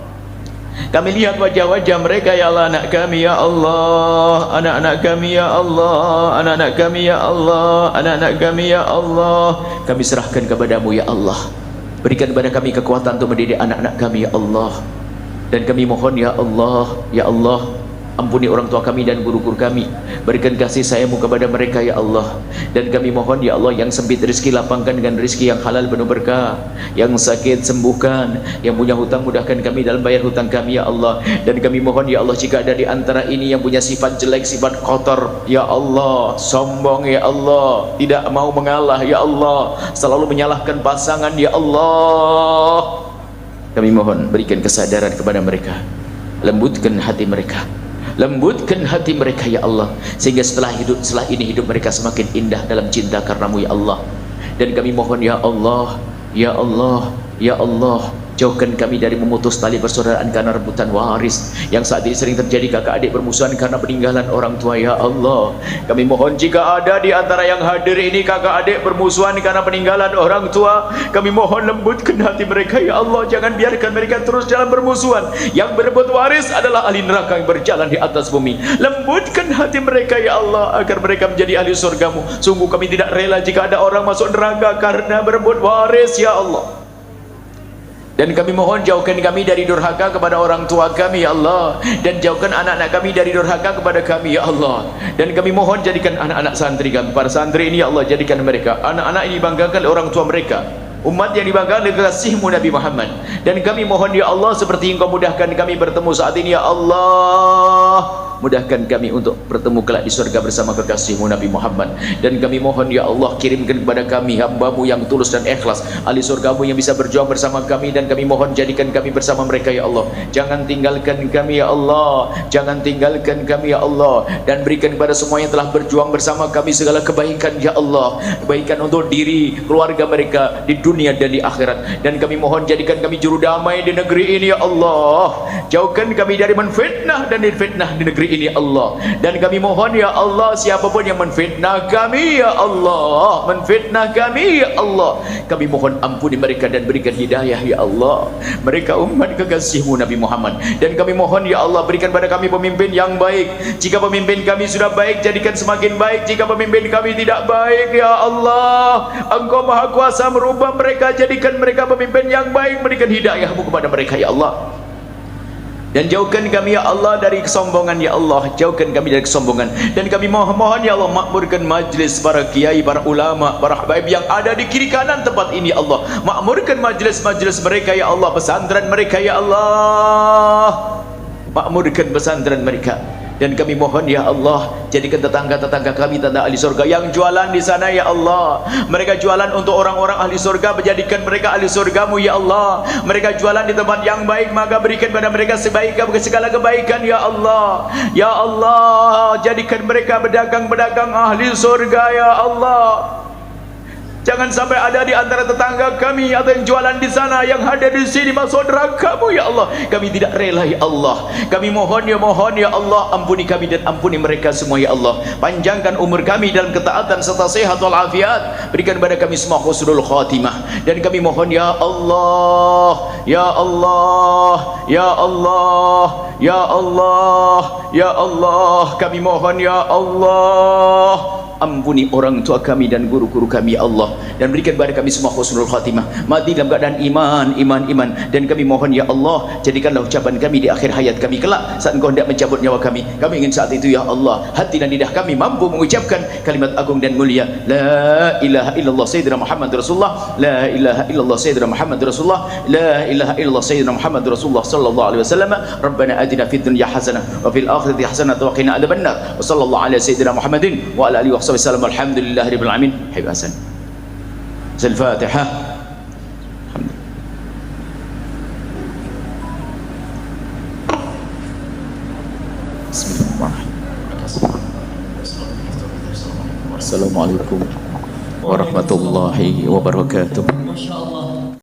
kami lihat wajah-wajah mereka ya Allah, anak kami ya Allah, anak-anak kami ya Allah, anak-anak kami ya Allah, anak-anak kami ya Allah, kami serahkan kepadamu ya Allah. Berikan kepada kami kekuatan untuk mendidik anak-anak kami ya Allah. Dan kami mohon ya Allah, ya Allah, ampuni orang tua kami dan guru-guru kami, berikan kasih sayangmu kepada mereka ya Allah. Dan kami mohon ya Allah, yang sempit rezeki lapangkan dengan rezeki yang halal penuh berkah, yang sakit sembuhkan, yang punya hutang mudahkan kami dalam bayar hutang kami ya Allah. Dan kami mohon ya Allah, jika ada di antara ini yang punya sifat jelek, sifat kotor ya Allah, sombong ya Allah, tidak mau mengalah ya Allah, selalu menyalahkan pasangan ya Allah, kami mohon berikan kesadaran kepada mereka, lembutkan hati mereka, lembutkan hati mereka ya Allah, sehingga setelah ini hidup mereka semakin indah dalam cinta karenamu ya Allah. Dan kami mohon ya Allah, ya Allah, ya Allah, jauhkan kami dari memutus tali persaudaraan karena rebutan waris, yang saat ini sering terjadi kakak adik bermusuhan karena peninggalan orang tua ya Allah. Kami mohon jika ada di antara yang hadir ini kakak adik bermusuhan karena peninggalan orang tua, kami mohon lembutkan hati mereka ya Allah, jangan biarkan mereka terus dalam bermusuhan. Yang berebut waris adalah ahli neraka yang berjalan di atas bumi. Lembutkan hati mereka ya Allah, agar mereka menjadi ahli surgamu. Sungguh kami tidak rela jika ada orang masuk neraka karena berebut waris ya Allah. Dan kami mohon jauhkan kami dari durhaka kepada orang tua kami ya Allah, dan jauhkan anak-anak kami dari durhaka kepada kami ya Allah. Dan kami mohon jadikan anak-anak santri kami, para santri ini ya Allah, jadikan mereka anak-anak ini banggakan oleh orang tua mereka, umat yang dibanggakan oleh kekasihmu Nabi Muhammad. Dan kami mohon ya Allah, seperti engkau mudahkan kami bertemu saat ini ya Allah, mudahkan kami untuk bertemu kelak di surga bersama kekasihmu Nabi Muhammad. Dan kami mohon ya Allah, kirimkan kepada kami hamba-Mu yang tulus dan ikhlas, ahli surga-Mu yang bisa berjuang bersama kami, dan kami mohon jadikan kami bersama mereka ya Allah. Jangan tinggalkan kami ya Allah, jangan tinggalkan kami ya Allah, dan berikan kepada semua yang telah berjuang bersama kami segala kebaikan ya Allah, kebaikan untuk diri, keluarga mereka di dunia dan di akhirat. Dan kami mohon jadikan kami juru damai di negeri ini ya Allah, jauhkan kami dari menfitnah dan difitnah di negeri ini ya Allah. Dan kami mohon ya Allah, siapapun yang menfitnah kami ya Allah, menfitnah kami ya Allah, kami mohon ampuni mereka dan berikan hidayah ya Allah, mereka umat kekasihmu Nabi Muhammad. Dan kami mohon ya Allah, berikan pada kami pemimpin yang baik. Jika pemimpin kami sudah baik, jadikan semakin baik. Jika pemimpin kami tidak baik ya Allah, Engkau Maha Kuasa merubah mereka, jadikan mereka pemimpin yang baik, berikan hidayah-Mu kepada mereka ya Allah. Dan jauhkan kami ya Allah dari kesombongan ya Allah, jauhkan kami dari kesombongan. Dan kami mohon ya Allah, makmurkan majlis para kiai, para ulama, para habaib yang ada di kiri kanan tempat ini ya Allah. Makmurkan majlis-majlis mereka ya Allah, pesantren mereka ya Allah, makmurkan pesantren mereka. Dan kami mohon ya Allah, jadikan tetangga-tetangga kami tanda ahli surga yang jualan di sana ya Allah, mereka jualan untuk orang-orang ahli surga, menjadikan mereka ahli surga-Mu ya Allah. Mereka jualan di tempat yang baik, maka berikan pada mereka segala kebaikan ya Allah. Ya Allah, jadikan mereka pedagang-pedagang ahli surga ya Allah. Jangan sampai ada di antara tetangga kami atau yang jualan di sana yang ada di sini masuk neraka-Mu ya Allah. Kami tidak rela ya Allah. Kami mohon ya Allah, ampuni kami dan ampuni mereka semua ya Allah. Panjangkan umur kami dalam ketaatan serta sehat walafiat. Berikan kepada kami semua husnul khatimah. Dan kami mohon ya Allah, ya Allah, ya Allah, ya Allah, ya Allah. Kami mohon ya Allah, ampuni orang tua kami dan guru-guru kami ya Allah, dan berikan kepada kami semua husnul khatimah, mati dalam keadaan iman. Dan kami mohon ya Allah, jadikanlah ucapan kami di akhir hayat kami kelak saat Engkau hendak mencabut nyawa kami. Kami ingin saat itu ya Allah, hati dan lidah kami mampu mengucapkan kalimat agung dan mulia, la ilaha illallah sayyidina Muhammad Rasulullah, la ilaha illallah sayyidina Muhammad Rasulullah, la ilaha illallah sayyidina Muhammad Rasulullah sallallahu alaihi wasallam. Rabbana atina fid dunya hasanah wa fil akhirati hasanah wa qina adzabannar. Wa sallallahu ala sayyidina Muhammadin wa ala alihi wa sahbihi. Alhamdulillahirabbil alamin. Habib Hasan. Al-Fatihah. Bismillahirrahmanirrahim. Assalamualaikum warahmatullahi wabarakatuh.